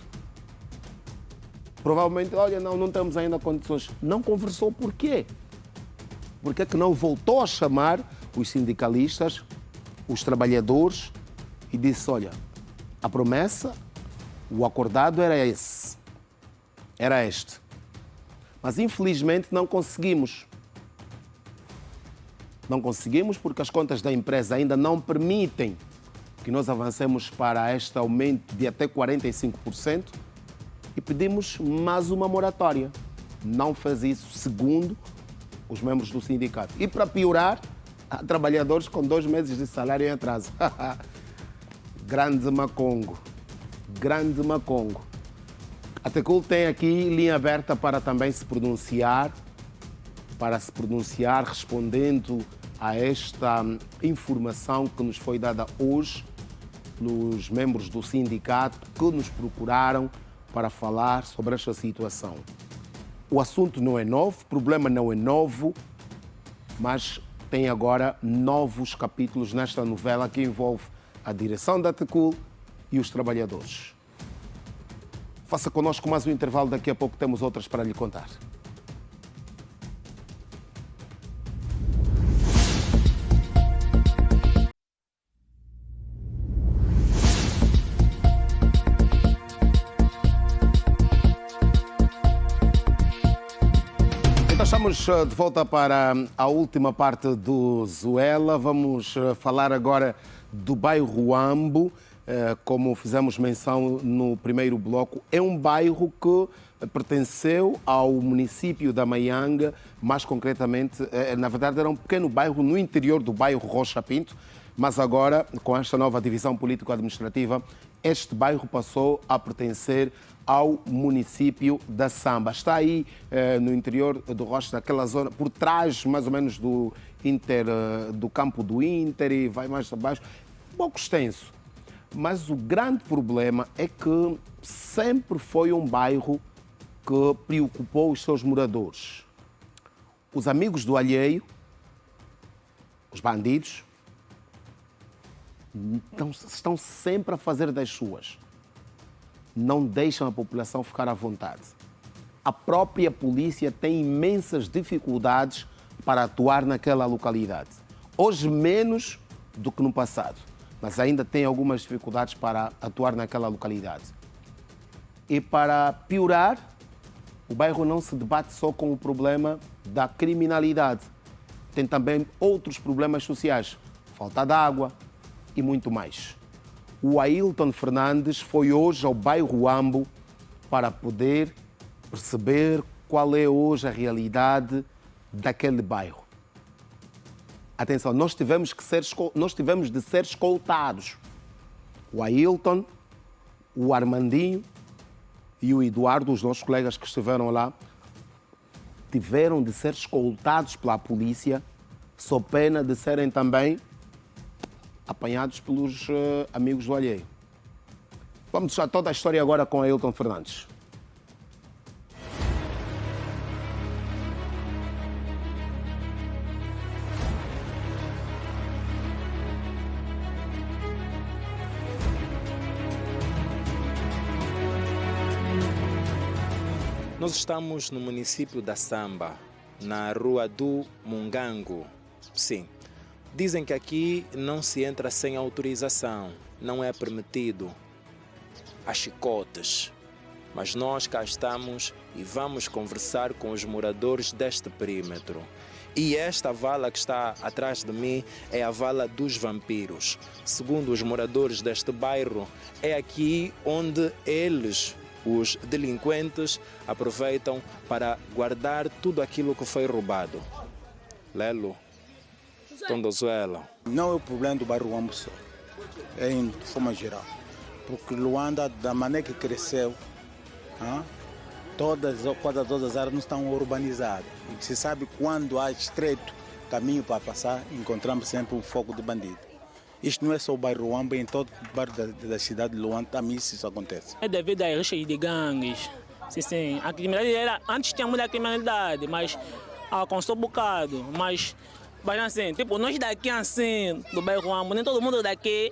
Provavelmente, olha, não temos ainda condições. Não conversou por quê? Por que é que não voltou a chamar os sindicalistas, os trabalhadores e disse, olha, a promessa, o acordado era esse, era este. Mas infelizmente não conseguimos. Não conseguimos porque as contas da empresa ainda não permitem que nós avancemos para este aumento de até 45% e pedimos mais uma moratória. Não fez isso, segundo os membros do sindicato. E para piorar, há trabalhadores com 2 meses de salário em atraso. Grande Macongo. Grande Macongo. A Tecul tem aqui linha aberta para também se pronunciar, respondendo a esta informação que nos foi dada hoje pelos membros do sindicato que nos procuraram para falar sobre esta situação. O assunto não é novo, o problema não é novo, mas tem agora novos capítulos nesta novela que envolve a direção da Tecul e os trabalhadores. Faça connosco mais um intervalo, daqui a pouco temos outras para lhe contar. Estamos de volta para a última parte do Zuela. Vamos falar agora do bairro Huambo. Como fizemos menção no primeiro bloco, é um bairro que pertenceu ao município da Maianga, mais concretamente, na verdade era um pequeno bairro no interior do bairro Rocha Pinto, mas agora, com esta nova divisão político-administrativa, este bairro passou a pertencer ao município da Samba. Está aí no interior do Rocha, naquela zona, por trás mais ou menos do campo do Inter e vai mais abaixo, um pouco extenso. Mas o grande problema é que sempre foi um bairro que preocupou os seus moradores. Os amigos do alheio, os bandidos, estão sempre a fazer das suas. Não deixam a população ficar à vontade. A própria polícia tem imensas dificuldades para atuar naquela localidade. Hoje menos do que no passado, mas ainda tem algumas dificuldades para atuar naquela localidade. E para piorar, o bairro não se debate só com o problema da criminalidade. Tem também outros problemas sociais, falta de água e muito mais. O Ailton Fernandes foi hoje ao bairro Huambo para poder perceber qual é hoje a realidade daquele bairro. Atenção, nós tivemos de ser escoltados. O Ailton, o Armandinho e o Eduardo, os nossos colegas que estiveram lá, tiveram de ser escoltados pela polícia, sob pena de serem também apanhados pelos amigos do alheio. Vamos deixar toda a história agora com Ailton Fernandes. Nós estamos no município da Samba, na rua do Mungango. Sim. Dizem que aqui não se entra sem autorização, não é permitido. Há chicotes. Mas nós cá estamos e vamos conversar com os moradores deste perímetro. E esta vala que está atrás de mim é a vala dos vampiros. Segundo os moradores deste bairro, é aqui onde eles, os delinquentes, aproveitam para guardar tudo aquilo que foi roubado. Lelo, Tondozuela. Não é o problema do bairro Ruambo só, é em forma geral. Porque Luanda, da maneira que cresceu, quase todas as áreas não estão urbanizadas. E se sabe quando há estreito caminho para passar, encontramos sempre um foco de bandido. Isto não é só o bairro Ruambo, em todo o bairro da cidade de Luanda também isso acontece. É devido a rixas de gangues. Sim. A criminalidade era, antes tinha muita criminalidade, mas alcançou um bocado. Mas assim, tipo, nós daqui assim, do bairro Ruambo, nem todo mundo daqui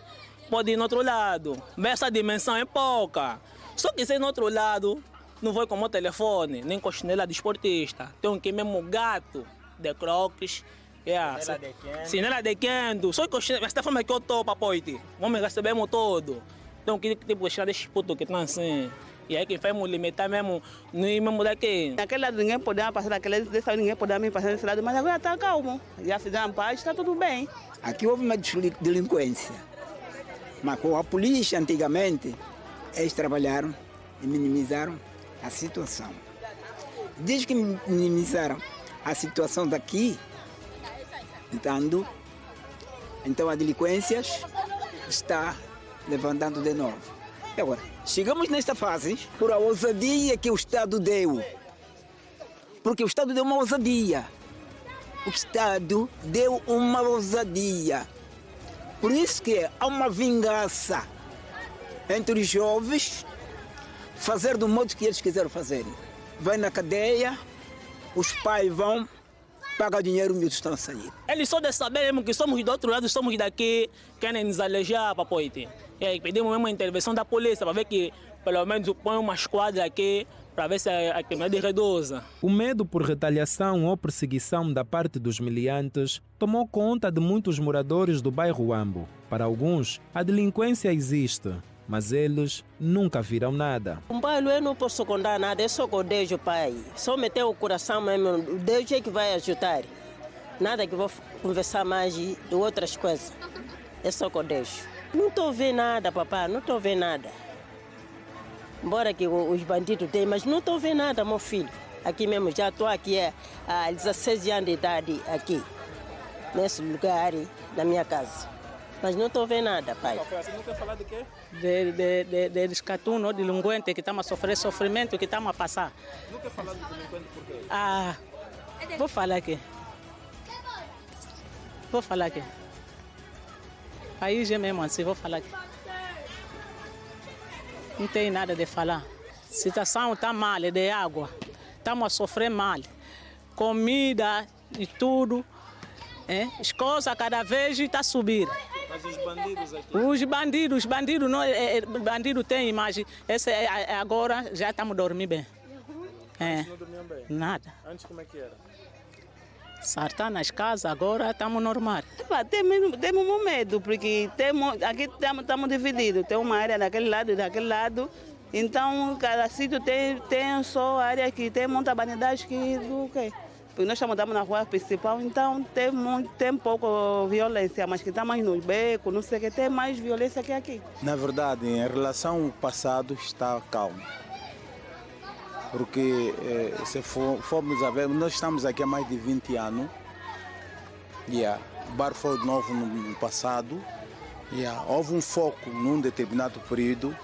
pode ir no outro lado. Essa dimensão é pouca. Só que se no outro lado, não vai com o meu telefone, nem com a chinela de esportista. Tem que mesmo gato de croques. Chinela de quendo. Só que esta forma que eu estou para poite. Vamos recebemos todo. Então, que tipo de desses putos que estão assim. E aí que faz limitar mesmo, não ir mesmo daqui. Naquele lado ninguém podia passar, desse lado ninguém podia passar desse lado, mas agora está calmo. Já fizeram paz, está tudo bem. Aqui houve uma delinquência. Mas com a polícia, antigamente, eles trabalharam e minimizaram a situação. Desde que minimizaram a situação daqui, então a delinquência está levantando de novo. E agora, chegamos nesta fase por a ousadia que o Estado deu. Porque o Estado deu uma ousadia. O Estado deu uma ousadia. Por isso que há uma vingança entre os jovens, fazer do modo que eles quiseram fazer. Vai na cadeia, os pais vão, pagam dinheiro e os estão a sair. Eles só de saber mesmo que somos do outro lado, somos daqui, querem nos alejar para poite. E aí pedimos mesmo a intervenção da polícia para ver que pelo menos põe uma esquadra aqui para ver se a criminalidade reduza. O medo por retaliação ou perseguição da parte dos miliantes tomou conta de muitos moradores do bairro Ruambo. Para alguns, a delinquência existe, mas eles nunca viram nada. Um bairro eu não posso contar nada, é só com Deus, pai. Só meter o coração mesmo, Deus é que vai ajudar. Nada que vou conversar mais de outras coisas. É só com Deus. Não estou vendo nada, papai, não estou vendo nada. Embora que os bandidos têm, mas não estou vendo nada, meu filho. Aqui mesmo, já estou aqui há 16 anos de idade, aqui, nesse lugar, na minha casa. Mas não estou vendo nada, pai. Você não quer falar de quê? De descatuno, de delinquente que estamos a sofrer sofrimento, que estamos a passar. Não quer falar de delinquente por quê? Vou falar aqui. Aí já mesmo assim, vou falar aqui. Não tem nada de falar. A situação está mal, é de água. Estamos a sofrer mal. Comida e tudo. As coisas cada vez estão a subir. Mas os bandidos aqui? Os bandidos não, bandido tem imagem. Agora já estamos dormindo bem. Antes não dormiam bem? Nada. Antes como é que era? Sartar nas casas, agora estamos normal. Temos medo, porque aqui estamos divididos. Tem uma área daquele lado e daquele lado. Então, cada sítio tem só área que tem muita bandidagem que do quê? Porque nós estamos na rua principal, então tem pouco violência, mas que está mais nos becos, não sei o que, tem mais violência que aqui. Na verdade, em relação ao passado, está calmo. Porque se formos a ver, nós estamos aqui há mais de 20 anos. O bar foi novo no passado. Houve um foco num determinado período,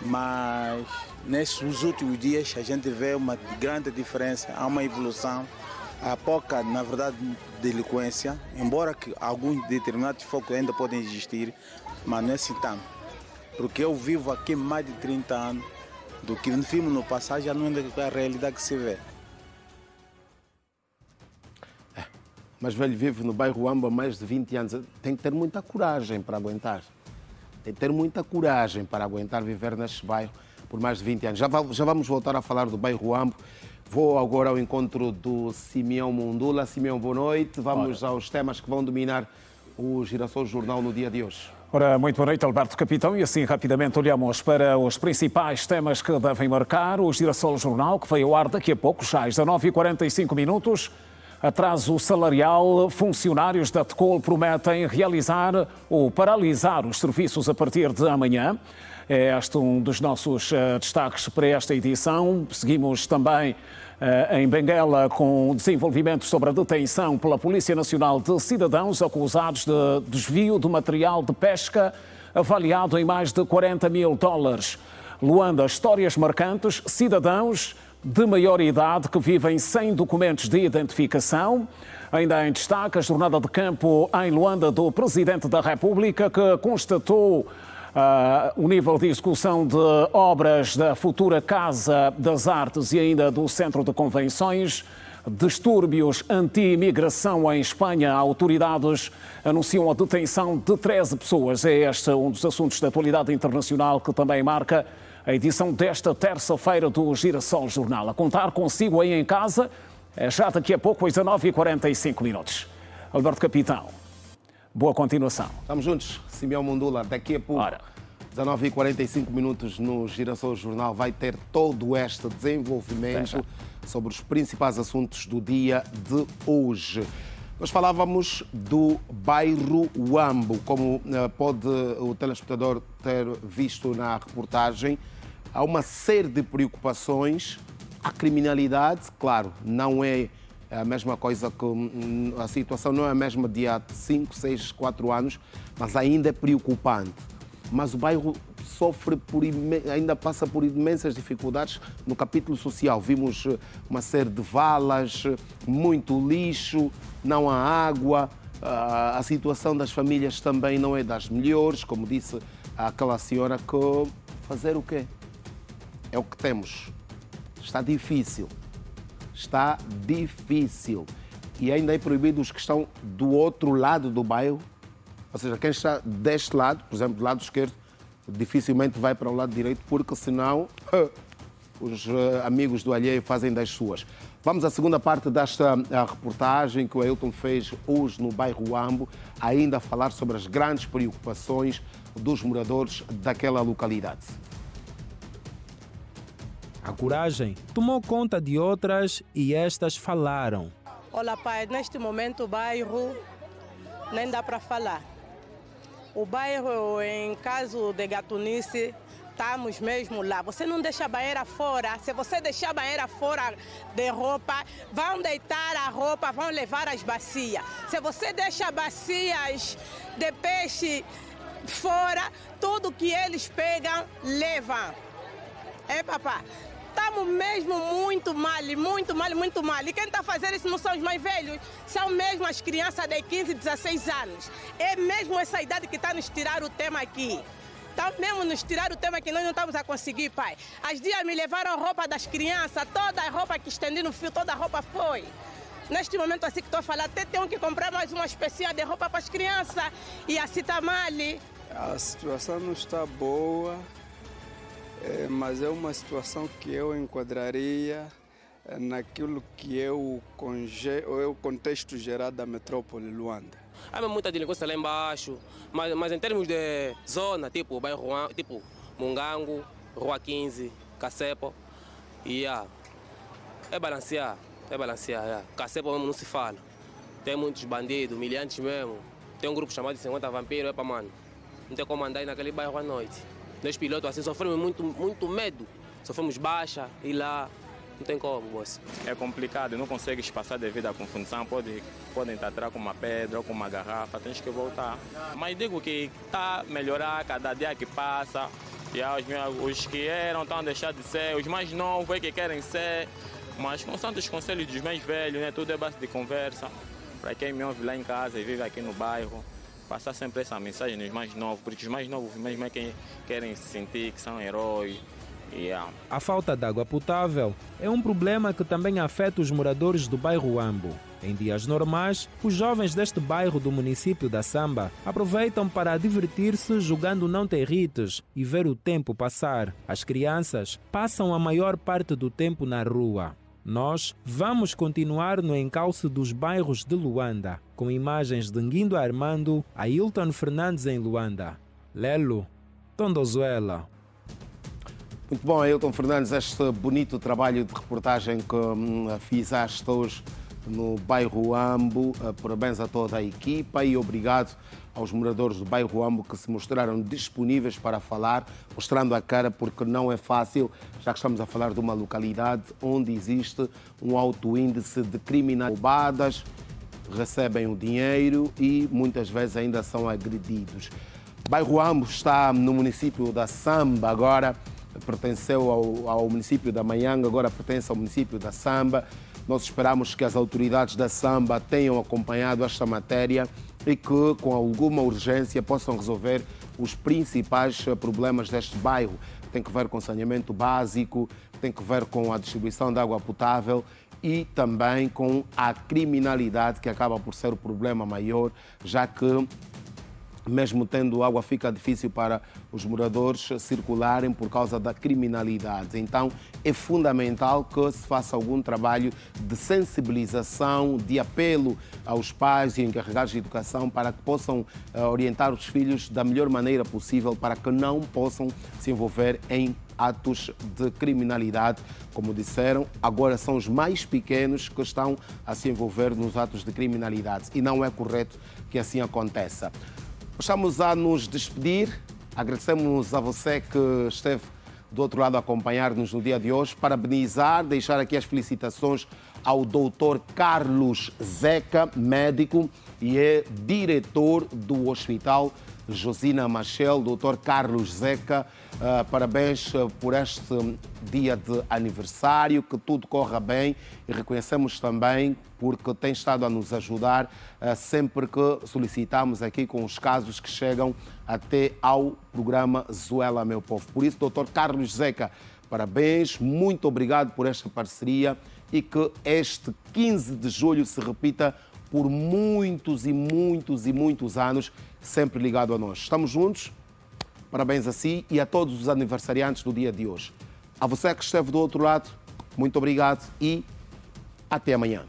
mas nesses últimos dias a gente vê uma grande diferença, há uma evolução. Há pouca, na verdade, delinquência, embora que alguns determinados focos ainda podem existir, mas não é assim tanto. Porque eu vivo aqui mais de 30 anos. Do que vimos no passado já não é a realidade que se vê. Mas velho vive no bairro Ruambo há mais de 20 anos. Tem que ter muita coragem para aguentar. Tem que ter muita coragem para aguentar viver neste bairro por mais de 20 anos. Já vamos voltar a falar do bairro Ruambo. Vou agora ao encontro do Simeão Mundula. Simeão, boa noite. Vamos aos temas que vão dominar o Girassol Jornal no dia de hoje. Ora, muito boa noite, Alberto Capitão. E assim, rapidamente, olhamos para os principais temas que devem marcar o Girassol Jornal, que veio ao ar daqui a pouco, já às 19h45. Atraso salarial. Funcionários da TECOL prometem realizar ou paralisar os serviços a partir de amanhã. É este um dos nossos destaques para esta edição. Seguimos também em Benguela com desenvolvimentos sobre a detenção pela Polícia Nacional de cidadãos acusados de desvio de material de pesca avaliado em mais de 40 mil dólares. Luanda, histórias marcantes, cidadãos de maior idade que vivem sem documentos de identificação. Ainda em destaque, a jornada de campo em Luanda do Presidente da República, que constatou o nível de execução de obras da futura Casa das Artes e ainda do Centro de Convenções. Distúrbios anti-imigração em Espanha. Autoridades anunciam a detenção de 13 pessoas. É este um dos assuntos da atualidade internacional que também marca a edição desta terça-feira do Girassol Jornal. A contar consigo aí em casa, já daqui a pouco, às 19h45. Alberto Capitão, boa continuação. Estamos juntos, Simeão Mundula. Daqui a pouco, 19h45 no Girassol Jornal, vai ter todo este desenvolvimento sobre os principais assuntos do dia de hoje. Nós falávamos do bairro Huambo, como pode o telespectador ter visto na reportagem. Há uma série de preocupações. A criminalidade, claro, não é a mesma coisa que a situação não é a mesma de há 5, 6, 4 anos, mas ainda é preocupante. Mas o bairro ainda passa por imensas dificuldades no capítulo social. Vimos uma série de valas, muito lixo, não há água, a situação das famílias também não é das melhores, como disse aquela senhora, que fazer o quê? É o que temos. Está difícil. Está difícil. E ainda é proibido os que estão do outro lado do bairro. Ou seja, quem está deste lado, por exemplo, do lado esquerdo, dificilmente vai para o lado direito, porque senão os amigos do alheio fazem das suas. Vamos à segunda parte desta reportagem que o Ailton fez hoje no bairro Huambo, ainda a falar sobre as grandes preocupações dos moradores daquela localidade. A coragem tomou conta de outras e estas falaram. Olha, pai, neste momento o bairro nem dá para falar. O bairro, em caso de gatunice, estamos mesmo lá. Você não deixa a banheira fora. Se você deixar a banheira fora de roupa, vão deitar a roupa, vão levar as bacias. Se você deixa bacias de peixe fora, tudo que eles pegam, levam. É, papá? Estamos mesmo muito mal, muito mal, muito mal. E quem está fazendo isso não são os mais velhos, são mesmo as crianças de 15, 16 anos. É mesmo essa idade que está nos tirar o tema aqui. Está mesmo nos tirar o tema que nós não estamos a conseguir, pai. As dias me levaram roupa das crianças, toda a roupa que estendi no fio, toda a roupa foi. Neste momento assim que estou a falar, até tenho que comprar mais uma espécie de roupa para as crianças. E assim está mal. A situação não está boa. Mas é uma situação que eu enquadraria naquilo que é o contexto geral da metrópole Luanda. Há muita delinquência lá embaixo, mas em termos de zona, tipo bairro, tipo Mungango, Rua 15, Cacepo, é balancear. Cacepo mesmo não se fala. Tem muitos bandidos, miliantes mesmo. Tem um grupo chamado de 50 vampiros, mano. Não tem como andar aí naquele bairro à noite. Nós pilotos assim sofremos muito medo. Sofremos baixa e lá não tem como, moço. É complicado, não consegues passar devido à confusão. Podem te atirar com uma pedra ou com uma garrafa, tens que voltar. Mas digo que está a melhorar cada dia que passa. E os que eram estão a deixar de ser, os mais novos é que querem ser. Mas com os conselhos dos mais velhos, né? Tudo é base de conversa. Para quem me ouve lá em casa e vive aqui no bairro, passar sempre essa mensagem nos mais novos, porque os mais novos mesmo é quem querem se sentir que são heróis. A falta de água potável é um problema que também afeta os moradores do bairro Huambo. Em dias normais, os jovens deste bairro do município da Samba aproveitam para divertir-se jogando não territes e ver o tempo passar. As crianças passam a maior parte do tempo na rua. Nós vamos continuar no encalce dos bairros de Luanda, com imagens de Nguindo Armando, Ailton Fernandes em Luanda. Lelo, Tondozuela. Muito bom, Ailton Fernandes, este bonito trabalho de reportagem que fizeste hoje no bairro Ambo. Parabéns a toda a equipa e obrigado aos moradores do bairro Ambo que se mostraram disponíveis para falar, mostrando a cara, porque não é fácil, já que estamos a falar de uma localidade onde existe um alto índice de criminalidade. Roubadas, recebem o dinheiro e muitas vezes ainda são agredidos. O bairro Ambo está no município da Samba, agora pertenceu ao município da Manhanga, agora pertence ao município da Samba. Nós esperamos que as autoridades da Samba tenham acompanhado esta matéria e que, com alguma urgência, possam resolver os principais problemas deste bairro. Tem que ver com saneamento básico, tem que ver com a distribuição de água potável e também com a criminalidade, que acaba por ser o problema maior, já que mesmo tendo água, fica difícil para os moradores circularem por causa da criminalidade. Então, é fundamental que se faça algum trabalho de sensibilização, de apelo aos pais e encarregados de educação para que possam orientar os filhos da melhor maneira possível para que não possam se envolver em atos de criminalidade. Como disseram, agora são os mais pequenos que estão a se envolver nos atos de criminalidade e não é correto que assim aconteça. Estamos a nos despedir. Agradecemos a você que esteve do outro lado a acompanhar-nos no dia de hoje. Parabenizar, deixar aqui as felicitações ao Dr. Carlos Zeca, médico e é diretor do Hospital Josina Machel. Dr. Carlos Zeca, parabéns por este dia de aniversário, que tudo corra bem e reconhecemos também porque tem estado a nos ajudar sempre que solicitamos aqui com os casos que chegam até ao programa Zuela Meu Povo. Por isso, Dr. Carlos Zeca, parabéns, muito obrigado por esta parceria e que este 15 de julho se repita por muitos e muitos e muitos anos, sempre ligado a nós. Estamos juntos? Parabéns a si e a todos os aniversariantes do dia de hoje. A você que esteve do outro lado, muito obrigado e até amanhã.